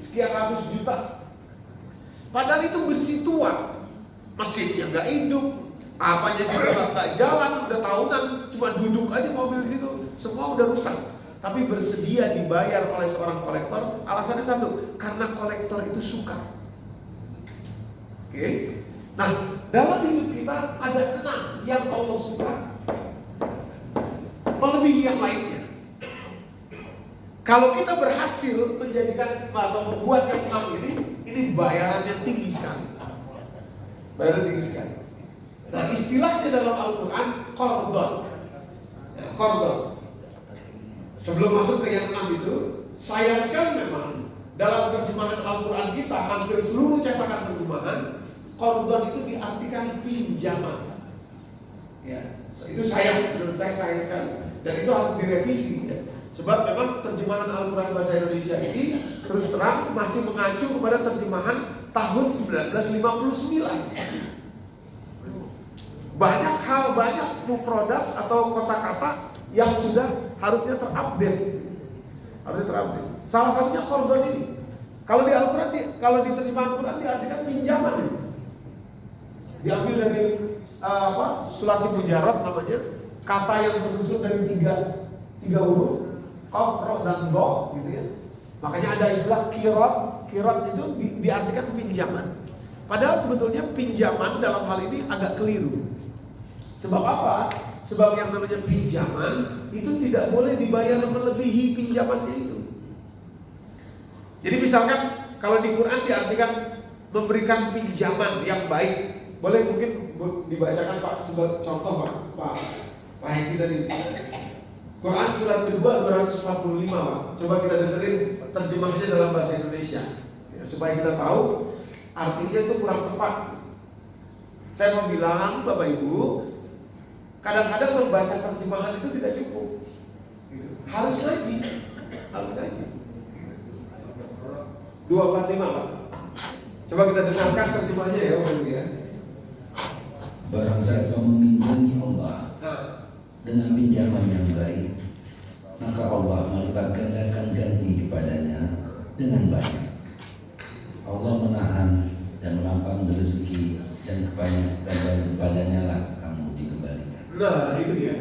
S1: sekian ratus juta. Padahal itu besi tua, mesinnya nggak hidup, Apanya juga nggak jalan, udah tahunan cuma duduk aja mobil di situ, semua udah rusak. Tapi bersedia dibayar oleh seorang kolektor, alasannya satu, karena kolektor itu suka. Oke? Nah, dalam hidup kita ada 6 yang Allah suka, melebihi yang lainnya. Kalau kita berhasil menjadikan atau membuat yang 6 ini bayarannya tinggi sekali. Bayaran tinggi sekali. Nah, istilahnya dalam Al-Quran qardon. Ya, qardon. Sebelum masuk ke yang 6 itu, sayang sekali memang dalam terjemahan Al-Quran kita, hampir seluruh cetakan terjemahan, qardon itu diartikan pinjaman. Ya, itu sayang, menurut saya sayang sekali. Dan itu harus direvisi. Ya. Sebab memang terjemahan Al-Quran bahasa Indonesia ini terus terang masih mengacu kepada terjemahan tahun 1959. Banyak mufrodat atau kosakata yang sudah harusnya terupdate. Salah satunya qardon ini. Kalau di Al-Quran, kalau di terjemahan Al-Quran diartikan pinjaman ini. Diambil dari sulasi mujarad namanya, kata yang tersusun dari tiga huruf, qaf, ra, dan do, gitu ya. Makanya ada istilah kirat itu diartikan pinjaman. Padahal sebetulnya pinjaman dalam hal ini agak keliru. Sebab apa? Sebab yang namanya pinjaman itu tidak boleh dibayar melebihi pinjamannya itu. Jadi misalkan kalau di Quran diartikan memberikan pinjaman yang baik, boleh mungkin dibacakan Pak sebagai contoh Pak Heki tadi. Quran surat kedua 245 Pak. Coba kita dengerin terjemahnya dalam bahasa Indonesia ya, supaya kita tahu artinya itu kurang tepat. Saya mau bilang Bapak Ibu, kadang-kadang membaca terjemahan itu tidak cukup. Harus ngaji. 245 Pak. Coba kita dengarkan terjemahnya ya Bapak Ibu ya.
S2: Barang siapa meminjami Allah dengan pinjaman yang baik, maka Allah melipat gandakan ganti kepadanya dengan baik. Allah menahan dan melampang rezeki dan kepadanya lah kamu dikembalikan.
S1: Nah itu dia.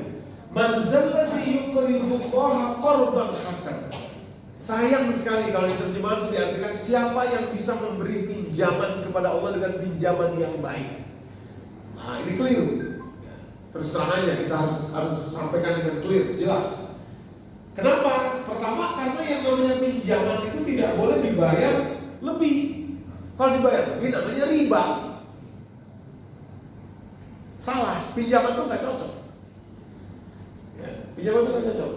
S1: Man zallazi yuqridullaha qardan hasan. Sayang sekali kalau terjemahan itu diartikan siapa yang bisa memberi pinjaman kepada Allah dengan pinjaman yang baik. Nah ini keliru. Terus terang aja kita harus sampaikan dengan clear, jelas. Kenapa? Pertama karena yang namanya pinjaman itu tidak boleh dibayar lebih. Kalau dibayar lebih namanya riba. Salah, pinjaman itu nggak cocok. Ya, pinjaman itu nggak cocok.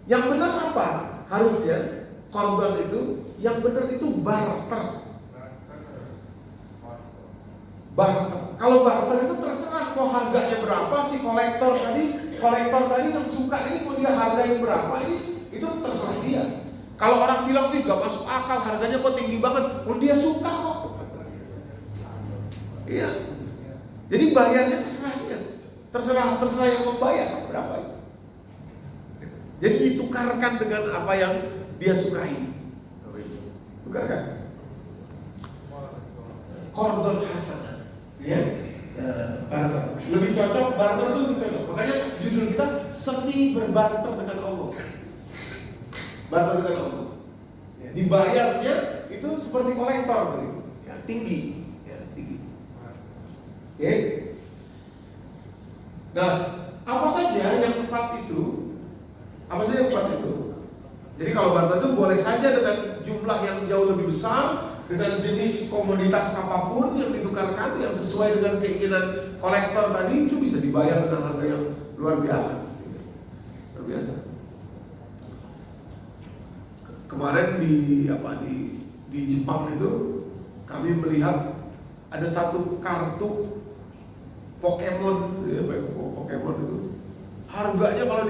S1: Yang benar apa? Harusnya qardon itu, yang benar itu barter. Kalau barter itu terserah mau harganya berapa, si kolektor tadi yang suka ini mau dia hargai berapa, ini itu terserah dia. Kalau orang bilang gak masuk akal harganya kok tinggi banget, mau dia suka kok. Iya. Jadi bayarnya terserah dia, terserah yang membayar berapa itu. Jadi ditukarkan dengan apa yang dia sukai. Tukarkan. Qardon hasanah. Ya, barter. Lebih cocok, barter itu lebih cocok. Makanya judul kita seni berbarter dengan Allah. Barter dengan Allah. Ya, dibayarnya itu seperti kolektor, ya, tinggi. Oke. Nah, apa saja yang 4 itu? Apa saja yang 4 itu? Jadi kalau barter itu boleh saja dengan jumlah yang jauh lebih besar, dengan jenis komoditas apapun yang ditukarkan yang sesuai dengan keinginan kolektor tadi, itu bisa dibayar dengan harga yang luar biasa. Luar biasa. Kemarin di Jepang itu kami melihat ada satu kartu Pokemon, ya, Pokemon itu harganya kalau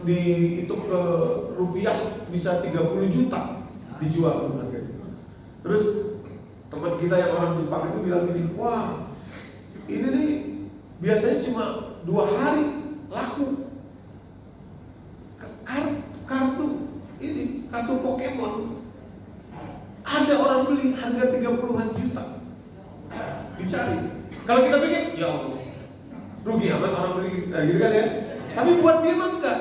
S1: dihitung ke rupiah bisa 30 juta dijual harganya. Terus teman kita yang orang Jepang itu bilang gini, wah ini nih biasanya cuma 2 hari laku. Kartu Pokemon ada orang beli harga 30-an juta, dicari. Kalau kita pikir, ya Allah rugi amat orang beli gitu kan ya. Tapi buat dia mah enggak,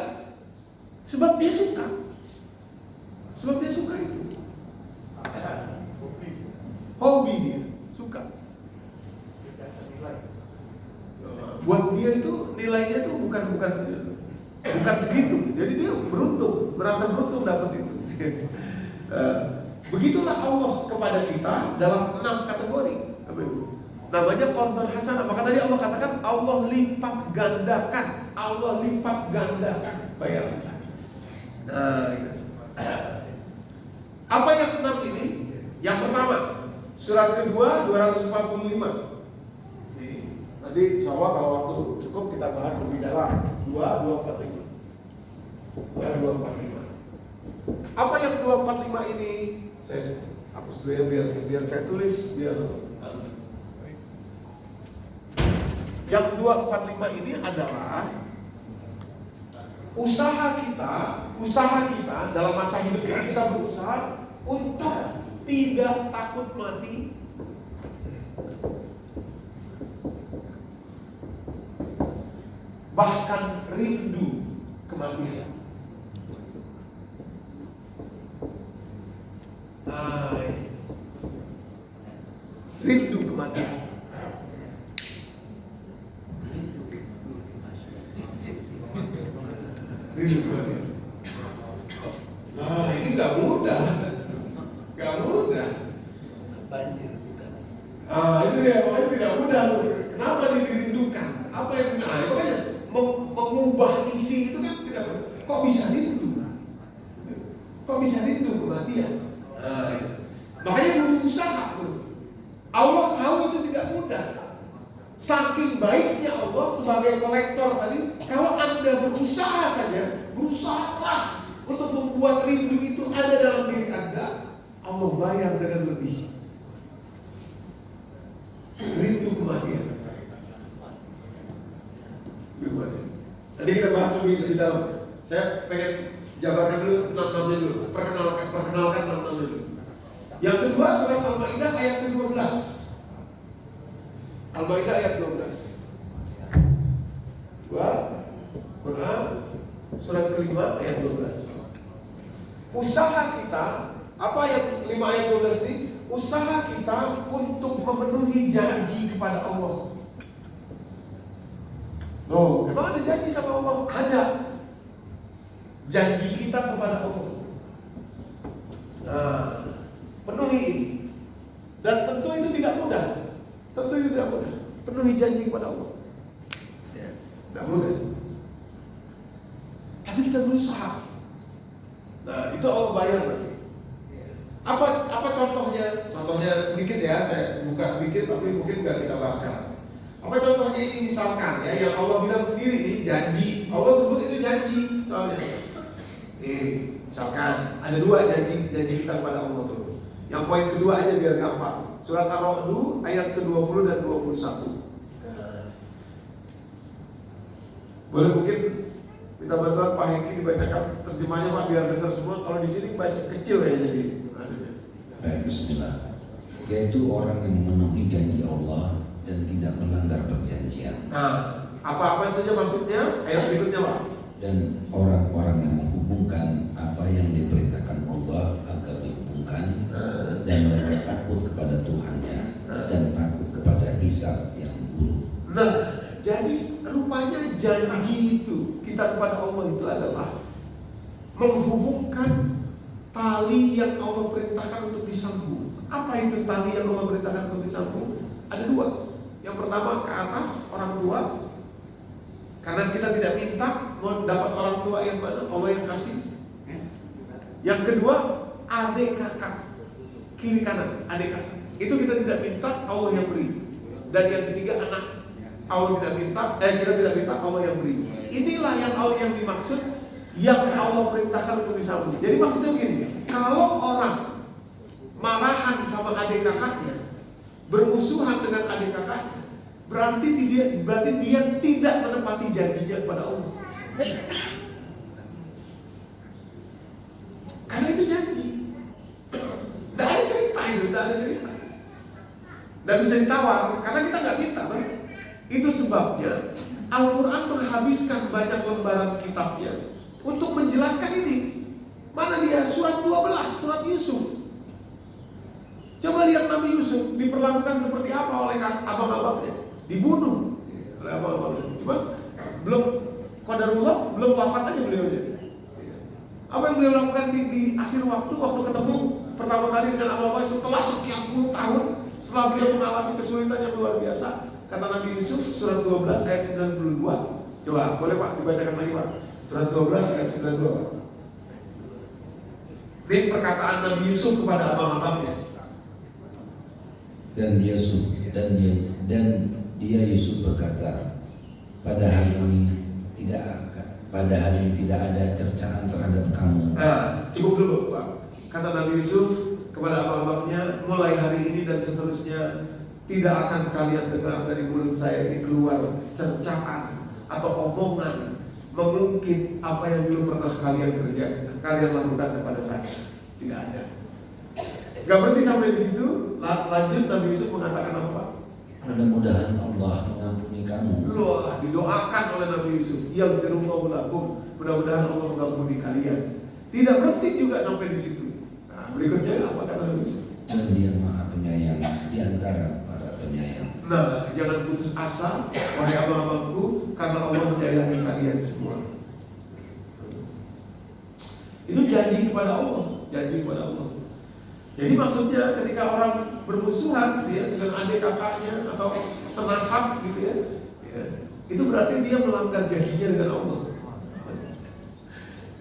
S1: sebab dia suka, itu hobi dia, suka. Buat dia itu nilainya tuh bukan segitu. Jadi dia merasa beruntung dapat itu. Begitulah Allah kepada kita dalam 6 kategori. Namanya korban hasanah. Maka tadi Allah katakan Allah lipat gandakan. Bayar. Nah, itu. Apa yang 6 ini? Yang pertama, surat kedua 245. Nanti insya Allah kalau waktu cukup kita bahas lebih dalam. 245. Apa yang 245 ini? Saya hapus dulu ya biar saya tulis biar. Yang 245 ini adalah usaha kita dalam masa hidup kita berusaha untuk tidak takut mati, bahkan rindu kematian. Rindu kematian. Rindu kematian. Nah, ini nggak mudah. Itu dia, makanya tidak mudah loh. Kenapa dia dirindukan? Apa yang makanya mengubah isi itu kan tidak mudah. Kok bisa rindu kematian? Makanya butuh usaha. Allah tahu itu tidak mudah. Saking baiknya Allah sebagai kolektor tadi, kalau Anda berusaha saja, berusaha keras untuk membuat rindu itu ada dalam diri Anda, Allah bayar dengan lebih. Rindu kematian. Nanti kita bahas lebih dalam. Saya pengen jabarkan dulu 6 dulu. Perkenalkan 6 dulu. Yang kedua surat Al-Maidah ayat ke-12. Al-Maidah ayat 12. Quran surat kelima ayat 12. Usaha kita, apa yang 5 ayat 12 ini? Usaha kita untuk memenuhi janji kepada Allah. Loh, emang ada janji sama Allah? Ada. Janji kita kepada Allah. Nah, penuhi ini. Dan tentu itu tidak mudah. Penuhi janji kepada Allah. Ya, tidak mudah. Tapi kita berusaha. Nah, itu Allah bayar nanti. Apa contohnya? Contohnya sedikit ya, saya buka sedikit tapi mungkin nggak kita bahas sekarang. Apa contohnya ini misalkan ya, yang Allah bilang sendiri nih janji. Allah sebut itu janji soalnya. Misalkan ada 2 janji kita kepada Allah tuh. Yang poin kedua aja biar gampang. Surat Ar-Ra'd ayat ke-20 dan 21. Boleh mungkin minta bantuan Pak Hengki dibacakan terjemahnya Pak biar dengar semua. Kalau di sini baca kecil ya jadi.
S2: Bismillah. Yaitu orang yang memenuhi janji Allah dan tidak melanggar perjanjian.
S1: Nah, apa-apa saja maksudnya? Ayat berikutnya Pak.
S2: Dan orang-orang yang menghubungkan apa yang diperintahkan Allah agar dihubungkan, dan mereka takut kepada Tuhannya dan takut kepada hisab yang buruk.
S1: Nah, jadi rupanya janji itu kita kepada Allah itu adalah menghubungkan tali yang Allah perintahkan untuk disambung. Apa itu tali yang Allah perintahkan untuk disambung? Ada 2. Yang pertama ke atas orang tua, karena kita tidak minta mau dapat orang tua yang mana, Allah yang kasih. Yang kedua adik kakak, kiri kanan adik kakak. Itu kita tidak minta, Allah yang beri. Dan yang ketiga anak, Allah tidak minta, kita tidak minta, Allah yang beri. Inilah yang dimaksud yang Allah perintahkan untuk disambung. Jadi maksudnya begini, kalau orang marahan sama adik kakaknya, bermusuhan dengan adik kakaknya, berarti dia tidak menepati janjinya kepada Allah. Karena itu janji. Tidak ada cerita itu, tidak ada cerita. Tidak bisa ditawar, karena kita nggak minta, kan? Itu sebabnya Al-Quran menghabiskan banyak lembaran kitabnya untuk menjelaskan ini. Mana dia? Surat 12, surat Yusuf. Coba lihat Nabi Yusuf diperlakukan seperti apa oleh abang-abangnya. Dibunuh oleh abang-abangnya. Cuma belum qadarullah, belum wafat aja beliau. Apa yang beliau lakukan di akhir waktu ketemu pertama kali dengan abang-abangnya setelah sekian puluh tahun, setelah beliau mengalami kesulitan yang luar biasa. Kata Nabi Yusuf surat 12 ayat 92. Coba boleh Pak dibacakan lagi Pak. Surat 12 ayat 92. Ini perkataan Nabi Yusuf kepada abang-abangnya.
S2: Dan dia Yusuf berkata, pada hari ini tidak ada cercaan terhadap kamu.
S1: Cukup dulu Pak. Kata Nabi Yusuf kepada abang-abangnya, mulai hari ini dan seterusnya tidak akan kalian dengar dari mulut saya ini keluar cercaan atau omongan mengungkit apa yang belum pernah kalian lakukan kepada saya. Tidak ada. Gak berhenti sampai di situ. Lanjut Nabi Yusuf mengatakan apa?
S2: Mudah-mudahan Allah mengampuni kamu.
S1: Loh, didoakan oleh Nabi Yusuf. Yaghfirullahu lakum. Mudah-mudahan Allah mengampuni kalian. Tidak berhenti juga sampai di situ. Nah, berikutnya apa kata Nabi Yusuf?
S2: Dan dia Maha Penyayang di antara para penyayang.
S1: Nah, jangan putus asa, wahai abang-abangku, karena Allah menyayangi kalian semua. Itu janji kepada Allah, janji kepada Allah. Jadi maksudnya ketika orang bermusuhan dia dengan adik kakaknya atau senasab gitu ya, itu berarti dia melanggar janjinya dengan Allah.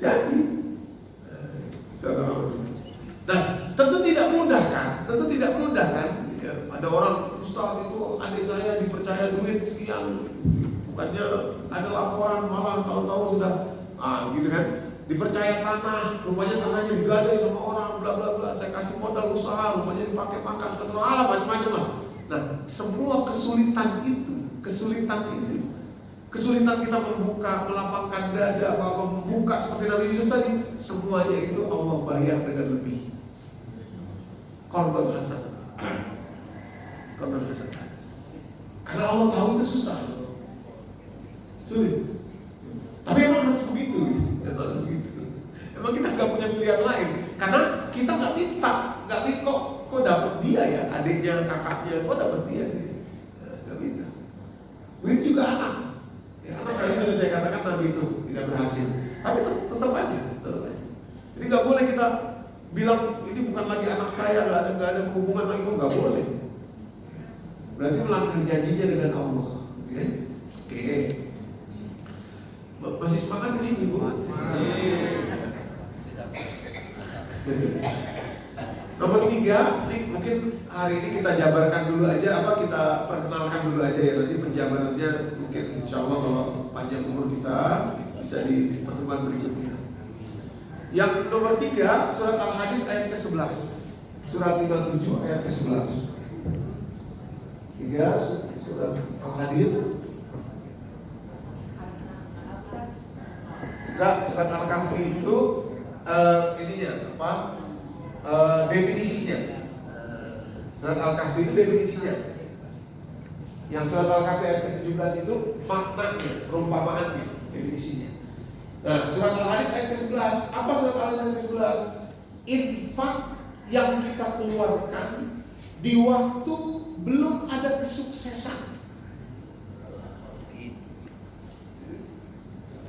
S1: Jadi, nah tentu tidak mudah kan, ya, ada orang Ustaz itu adik saya dipercaya duit sekian, bukannya ada laporan malah tahu-tahu sudah, gitu kan. Dipercaya tanah, rupanya tanahnya digadai sama orang, bla bla bla. Saya kasih modal usaha, rupanya dipakai makan, macam-macam lah. Nah, semua kesulitan kita membuka, melapangkan dada, membuka seperti Nabi Yusuf tadi, semuanya itu Allah bayar dengan lebih. Korban hasan. Karena Allah tahu itu susah, sulit. Tapi emang harus begitu. Emang kita nggak punya pilihan lain, karena kita nggak minta kok dapat dia ya, adiknya, kakaknya, kok dapat dia nih, nggak minta. Begitu juga anak. Ya, anak tadi sudah saya katakan Nabi Nuh tidak berhasil, tapi tetap aja. Jadi nggak boleh kita bilang ini bukan lagi anak saya, nggak ada hubungan lagi, nggak boleh. Berarti melanggar janjinya dengan Allah. Oke. Masih semangat ini Ibu? Nomor 3, ini mungkin hari ini kita jabarkan dulu aja, kita perkenalkan dulu aja ya, nanti penjabarannya mungkin insya Allah kalau panjang umur kita bisa di pertemuan berikutnya. Yang nomor 3, surat Al-Hadid ayat ke-11, surat 57 ayat ke-11. 3, surat Al-Hadid. Enggak, surat Al-Kahfi itu definisinya. Surat Al-Kahfi itu definisinya. Yang surat Al-Kahfi ayat ke-17 itu maknanya, perumpamaannya, definisinya. Nah, surat Al-Hadid ayat ke-11, apa surat Al-Hadid ayat ke-11? Infak yang kita keluarkan di waktu belum ada kesuksesan.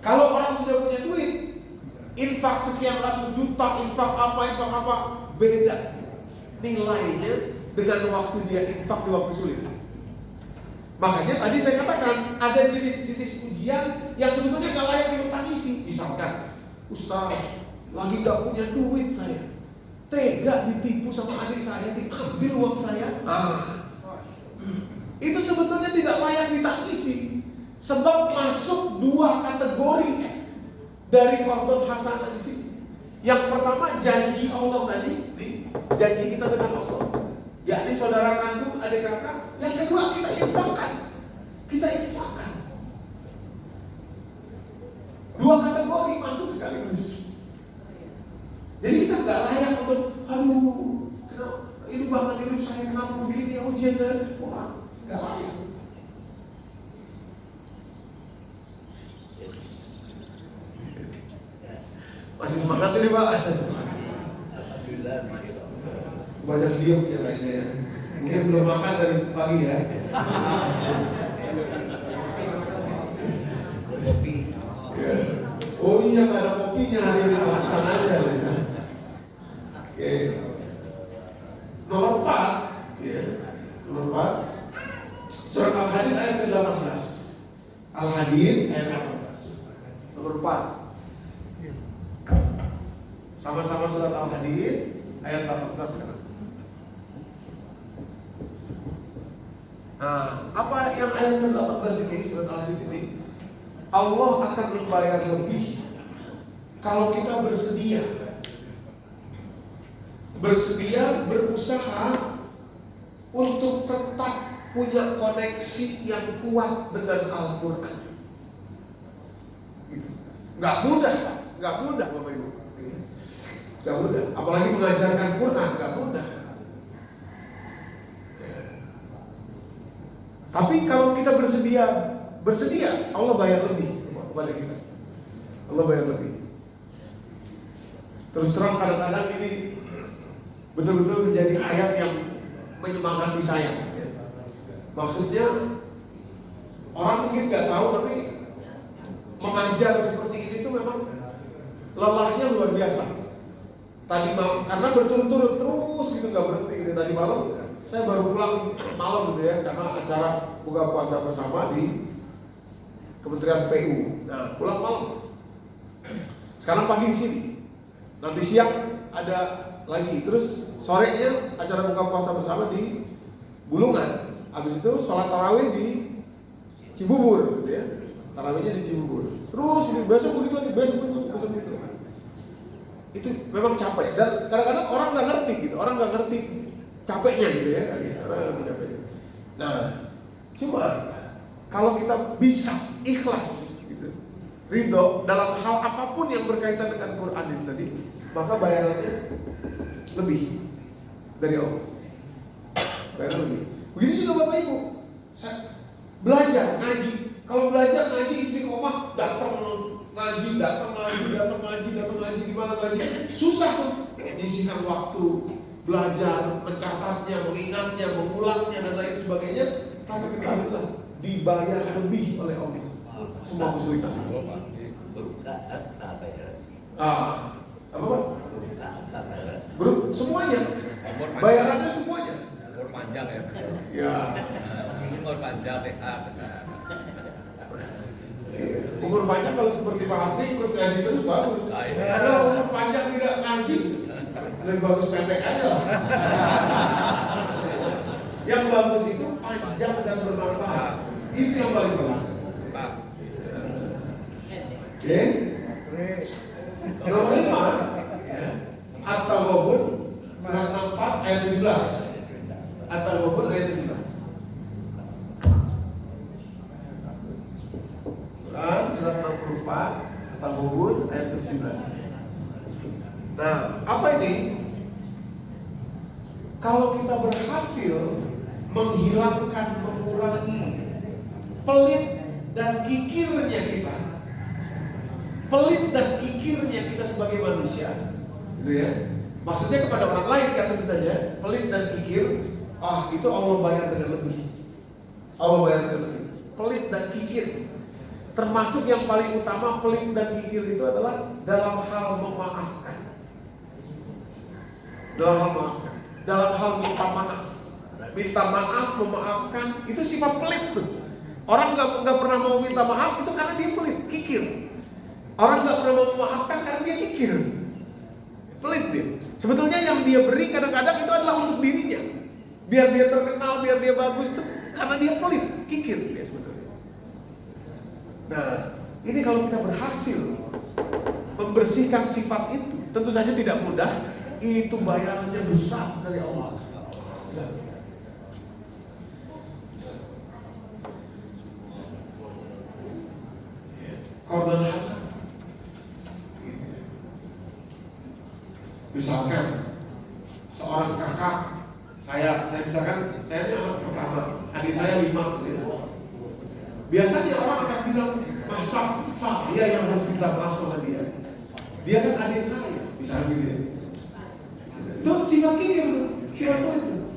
S1: Kalau orang sudah punya duit, infak sekian ratus juta, infak apa, beda nilainya dengan waktu dia infak di waktu sulit. Makanya tadi saya katakan ada jenis-jenis ujian yang sebetulnya gak layak kita tangisi. Misalkan, Ustaz, lagi gak punya duit saya, tega ditipu sama adik saya, diambil uang saya. Itu sebetulnya tidak layak ditangisi. Sebab masuk 2 kategori dari korban hasanah di sini. Yang pertama janji Allah tadi, nih, janji kita dengan Allah. Yakni saudara kandung, adik kakak. Yang kedua kita infakkan. 2 kategori masuk sekaligus. Jadi kita nggak layak untuk, ini banget hidup saya, kenapa begini ya ujian saya, wah nggak layak. Banyak diamnya kayaknya ya. Mungkin belum makan dari pagi ya.
S3: Kopi.
S1: Ya. Oh iya, nggak ada kopinya hari ini, makan aja ya. Oke. Nomor 4, ya. Nomor 4. Surat Al-Hadid ayat ke-18. Al-Hadid ayat 18. Nomor 4. Sama-sama surat Al-Hadid ayat 18 sekarang. Nah, apa yang ayat ke-18 ini, surat Al-Hadid ini? Allah akan membayar lebih kalau kita bersedia berusaha untuk tetap punya koneksi yang kuat dengan Al-Quran. Gitu. Nggak mudah Bapak Ibu. Nggak mudah, apalagi mengajarkan Quran, nggak mudah. Tapi kalau kita bersedia, Allah bayar lebih kepada kita. Allah bayar lebih. Terus terang kadang-kadang ini betul-betul menjadi ayat yang menyemangati saya. Maksudnya orang mungkin nggak tahu, tapi mengajar seperti ini tuh memang lelahnya luar biasa. Tadi malam, karena berturut-turut terus gitu, nggak berhenti gitu. Tadi malam saya baru pulang malam gitu ya, karena acara buka puasa bersama di Kementerian PU. Nah, pulang malam. Sekarang pagi di sini. Nanti siang ada lagi. Terus sorenya acara buka puasa bersama di Bulungan. Habis itu sholat tarawih di Cibubur, gitu ya. Tarawihnya di Cibubur. Terus besok begitu lagi, besok begitu. Itu memang capek. Dan kadang-kadang orang nggak ngerti gitu. Orang nggak ngerti capeknya gitu ya. Orang nggak ngerti capeknya. Nah, cuma kalau kita bisa ikhlas gitu, ridho dalam hal apapun yang berkaitan dengan Quran itu tadi, maka bayarannya lebih dari Allah. Bayaran lebih. Begitu juga Bapak Ibu, belajar ngaji. Kalau belajar ngaji istiqomah, datang ngaji, di mana ngaji, susah tuh. Menyisihkan waktu, belajar, mencatatnya, mengingatnya, mengulangnya dan lain sebagainya. Tapi ketahuilah, dibayar lebih oleh Allah. Semua kesulitan. Apa Pak? Semuanya. Bayarannya semuanya.
S3: Umur panjang ya.
S1: Ya.
S3: Umur panjang
S1: Umur panjang kalau seperti Pak Hasni ikut ngaji terus bagus. Kalau umur panjang tidak ngaji, lebih bagus pendek aja lah. Yang bagus itu panjang dan bermanfaat. Itu yang paling bagus. Oke. Nomor 5, At-Taghabun surat 64 ayat 17. At-Taghabun ayat 17. Quran surat 64 At-Taghabun ayat 17. Nah, apa ini? Kalau kita berhasil menghilangkan, mengurangi pelit dan kikirnya kita, sebagai manusia, gitu ya. Maksudnya kepada orang lain kan tentu saja, pelit dan kikir, itu Allah bayar dengan lebih. Allah bayar dengan lebih. Pelit dan kikir, termasuk yang paling utama pelit dan kikir itu adalah dalam hal memaafkan. Dalam hal minta maaf, memaafkan, itu sifat pelit tuh. Orang nggak pernah mau minta maaf itu karena dia pelit, kikir. Orang nggak pernah mau memaafkan karena dia kikir, pelit dia. Sebetulnya yang dia beri kadang-kadang itu adalah untuk dirinya, biar dia terkenal, biar dia bagus tuh, karena dia pelit, kikir dia sebetulnya. Nah, ini kalau kita berhasil membersihkan sifat itu, tentu saja tidak mudah. Itu bayarannya besar dari Allah. Besar. Korban hasan. Misalkan seorang kakak, saya misalkan saya ini anak pertama, adik saya 5 gitu. Biasanya orang akan bilang, masa saya yang harus minta maaf sama dia? Dia kan adik saya, misalnya gitu. Itu sifat kikir tuh, sifat itu.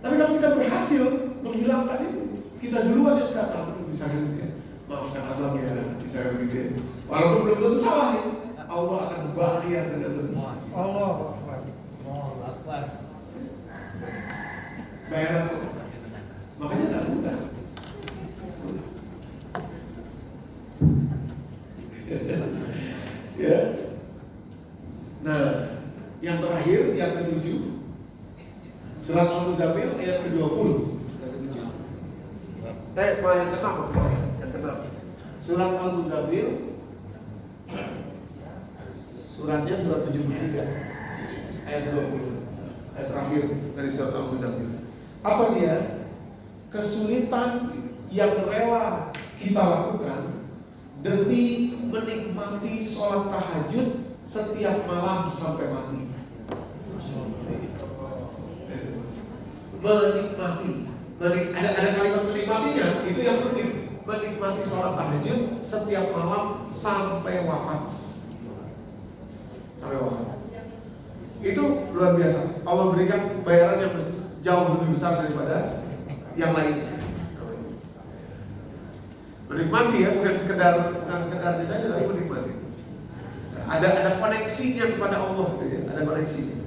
S1: Tapi kalau kita berhasil menghilangkan itu, kita duluan yang datang, misalnya gitu ya, maafkan abang ya, misalnya gitu ya. Walaupun belum tentu salah nih, Allah akan bayar dengan lebih.
S3: Allah Akbar.
S1: Bayar apa? Makanya nggak mudah. Ya. Nah, yang terakhir, yang ke-7, surat Al-Muzammil ayat ke-20. Yang ke-6 maksudnya, yang ke-6. Surat Al-Muzammil, suratnya surat 73 ayat 20. Ayat terakhir dari surat Al-Muzammil. Apa dia? Kesulitan yang rela kita lakukan demi menikmati sholat tahajud setiap malam sampai mati. Menikmati. Ada kalimat menikmatinya, itu yang penting. Menikmati sholat tahajud setiap malam sampai wafat. Sampai wafat. Itu luar biasa. Allah berikan bayaran yang jauh lebih besar daripada yang lainnya. Menikmati ya, bukan sekedar saja, tapi menikmati. Ada koneksinya kepada Allah, gitu ya. Ada koneksinya.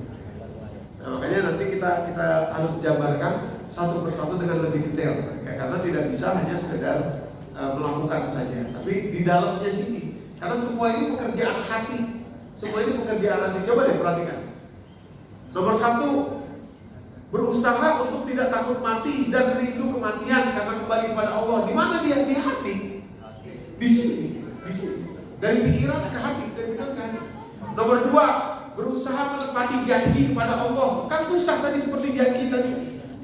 S1: Nah, makanya nanti kita harus jabarkan satu persatu dengan lebih detail, ya, karena tidak bisa hanya sekedar melakukan saja, tapi di dalamnya sini. Karena semua ini pekerjaan hati, semua ini pekerjaan hati. Coba deh perhatikan. Nomor 1, berusaha untuk tidak takut mati dan rindu kematian karena kembali kepada Allah. Di mana dia? Di hati. Di sini. Dari pikiran ke hati, dari pikiran ke hati. Nomor 2, berusaha menepati janji kepada Allah. Kan susah tadi seperti janji tadi.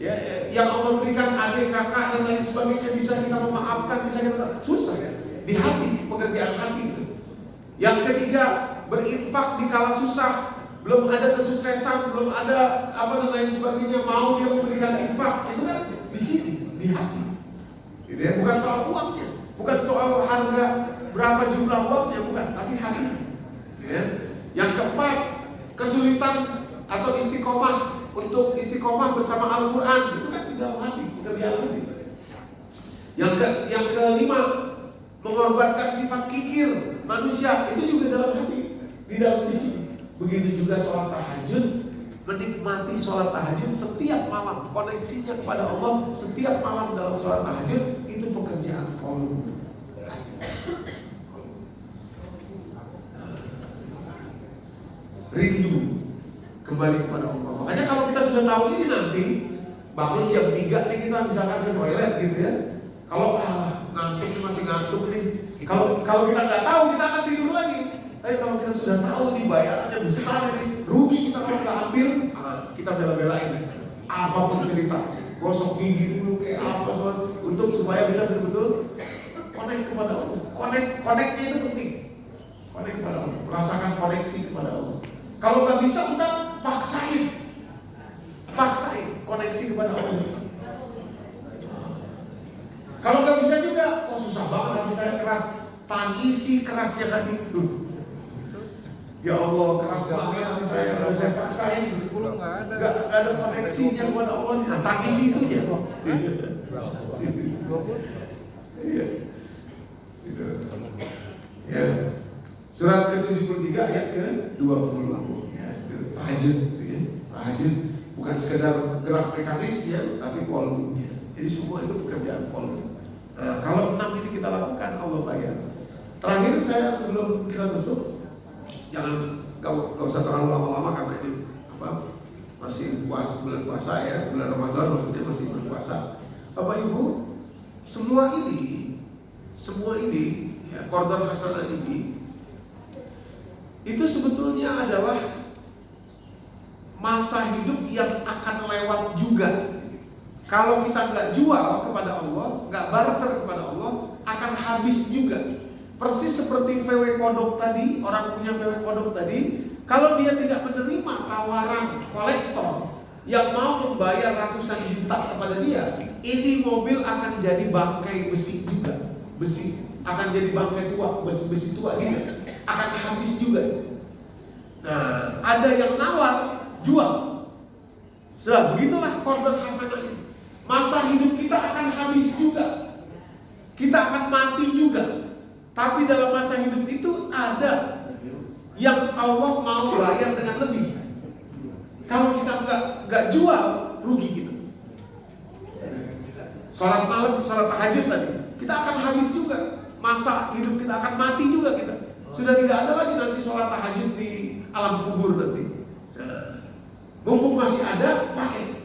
S1: Ya, yang Allah berikan adik, kakak dan lain sebagainya, bisa kita memaafkan, bisa kita susah ya. Di hati, pekerjaan hati itu. Yang ketiga, berinfak di kala susah. Belum ada kesuksesan, belum ada apa dan lain sebagainya, mau dia memberikan infak, itu kan di sini, di hati. Gitu ya, bukan soal uangnya, bukan soal harga berapa jumlah uangnya, bukan, tapi hati. Ya. Yang keempat, kesulitan atau istiqomah untuk istiqomah bersama Al-Quran, itu kan di dalam hati, pekerjaan hati. Yang kelima, mengorbankan sifat kikir manusia, itu juga dalam hati, di dalam di sini. Begitu juga sholat tahajud, menikmati sholat tahajud setiap malam, koneksinya kepada Allah setiap malam dalam sholat tahajud, itu pekerjaan kolbu. Rindu kembali kepada Allah. Makanya kalau kita sudah tahu ini nanti, bangun jam 3 nih kita misalkan ke toilet gitu ya. Kalau ngantuk nih, masih ngantuk nih. Kalau kita nggak tahu, kita akan tidur lagi. Tapi kalau kita sudah tahu nih bayarannya besar nih, rugi kita kalau nggak ambil, kita bela-belain nih. Apapun ceritanya, gosok gigi dulu kayak apa soal untuk supaya kita betul-betul connect kepada Allah. Connectnya itu penting. Connect kepada Allah, merasakan koneksi kepada Allah. Kalau nggak bisa, kita paksain koneksi kepada Allah. Kalau nggak bisa juga, kok susah banget hati saya keras, tangisi kerasnya hati itu. Ya Allah, keras banget hati saya, kalau saya paksain, nggak ada koneksinya kepada Allah. Nah, tangisi itu ya. Iya. Gitu. Ya. Surat ke-73 ayat ke-20. Ya, tahajud, ya. Tahajud bukan sekedar gerak mekanisnya, tapi kolbunya. Jadi semua itu pekerjaan kolbu. Nah, kalau 6 ini kita lakukan, Allah bayar. Terakhir saya sebelum kita tutup, gak usah terlalu lama-lama karena ini masih bulan puasa ya, bulan Ramadan maksudnya masih berpuasa. Bapak Ibu, semua ini ya, korban hasanah ini itu sebetulnya adalah masa hidup yang akan lewat juga. Kalau kita nggak jual kepada Allah, nggak barter kepada Allah, akan habis juga. Persis seperti VW Kodok tadi, orang punya VW Kodok tadi, kalau dia tidak menerima tawaran kolektor yang mau membayar ratusan juta kepada dia, ini mobil akan jadi bangkai besi juga. Besi akan jadi bangkai tua, besi tua juga, akan habis juga. Nah, ada yang nawar jual. Begitulah korban hasanah ini. Masa hidup kita akan habis juga. Kita akan mati juga. Tapi dalam masa hidup itu ada yang Allah mau bayar dengan lebih. Kalau kita nggak jual, rugi kita. Salat malam, salat tahajud tadi, kita akan habis juga. Masa hidup kita akan mati juga kita. Sudah tidak ada lagi nanti salat tahajud di alam kubur nanti. Mumpung masih ada, pakai.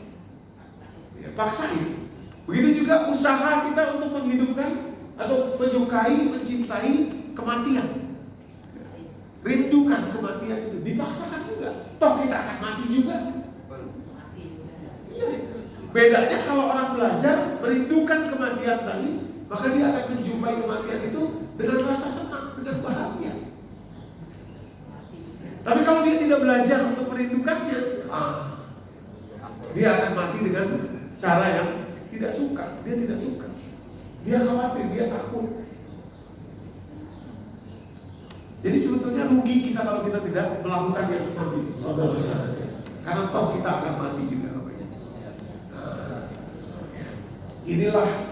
S1: Ya, paksain. Begitu juga usaha kita untuk menghidupkan atau menyukai, mencintai kematian. Rindukan kematian itu, dipaksakan juga. Toh kita akan mati juga. Iya. Bedanya kalau orang belajar merindukan kematian tadi, maka dia akan menjumpai kematian itu dengan rasa senang, dengan bahagia. Tapi kalau dia tidak belajar untuk merindukannya, dia akan mati dengan cara yang tidak suka. Dia tidak suka. Dia khawatir, dia takut. Jadi sebetulnya rugi kita kalau kita tidak melakukan yang nanti pada masanya. Karena toh kita akan mati juga. Inilah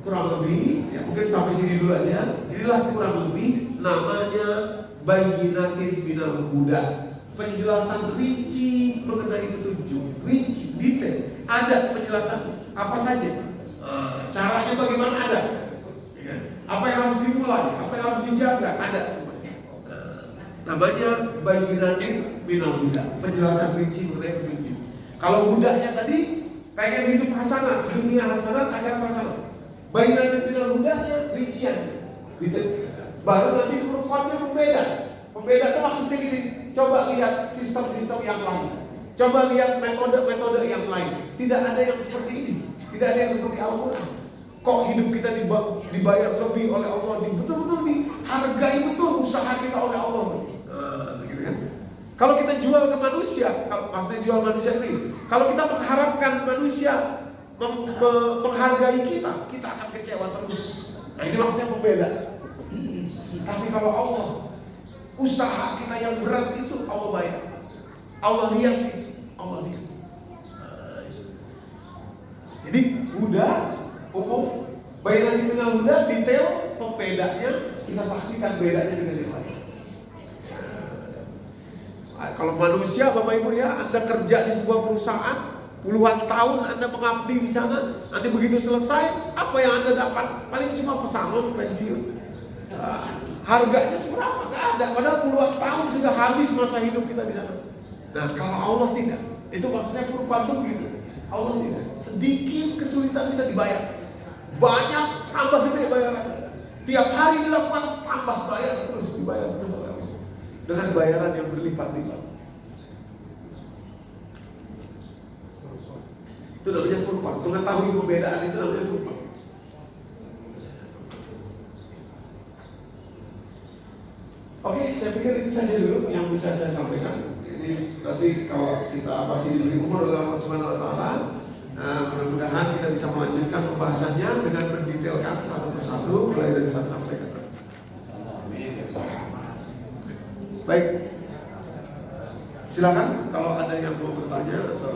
S1: kurang lebih, ya mungkin sampai sini dulu aja. Inilah kurang lebih namanya bayyinatin minal huda. Penjelasan rinci mengenai petunjuk, rinci, detail. Ada penjelasan apa saja. Caranya bagaimana ada. Apa yang harus dimulai, apa yang harus dijaga, ada semuanya. Namanya bayyinatin minal huda. Penjelasan rinci mengenai petunjuk. Kalau hudanya tadi pengen hidup hasanah, dunia hasanah, akhirat hasanah. Bayyinatin minal hudanya rincian. Baru nanti furqannya pembeda. Pembeda itu maksudnya gini, coba lihat sistem-sistem yang lain. Coba lihat metode-metode yang lain. Tidak ada yang seperti ini. Tidak ada yang seperti Al-Quran. Kok hidup kita dibayar lebih oleh Allah, betul-betul dihargai betul usaha kita oleh Allah. Gitu kan? Kalau kita jual ke manusia, maksudnya jual manusia ini, kalau kita mengharapkan manusia menghargai kita akan kecewa terus. Nah ini maksudnya pembeda. Tapi kalau Allah, usaha kita yang berat itu Allah bayar. Allah lihat itu, Allah lihat. Jadi Buddha umum, bayyinatin minal huda, detail pembedanya kita saksikan bedanya dengan yang lain. Kalau manusia, Bapak Ibu ya, Anda kerja di sebuah perusahaan, puluhan tahun Anda mengabdi di sana, nanti begitu selesai, apa yang Anda dapat? Paling cuma pesangon pensiun. Harganya seberapa? Nggak ada. Padahal puluhan tahun sudah habis masa hidup kita di sana. Nah, kalau Allah tidak, itu maksudnya furqan gitu. Allah tidak. Sedikit kesulitan kita dibayar. Banyak tambah gede bayarannya. Tiap hari dilakukan tambah bayar terus, dibayar terus oleh Allah. Dengan bayaran yang berlipat-lipat. Itu namanya furqan. Mengetahui perbedaan itu namanya furqan. Oke, saya pikir itu saja dulu yang bisa saya sampaikan. Ini nanti kalau kita masih diberi umur oleh Allah Subhanahu wa Ta'ala, mudah-mudahan kita bisa melanjutkan pembahasannya dengan mendetailkan satu persatu mulai dari satu sampai ke enam. Baik, silakan kalau ada yang mau bertanya atau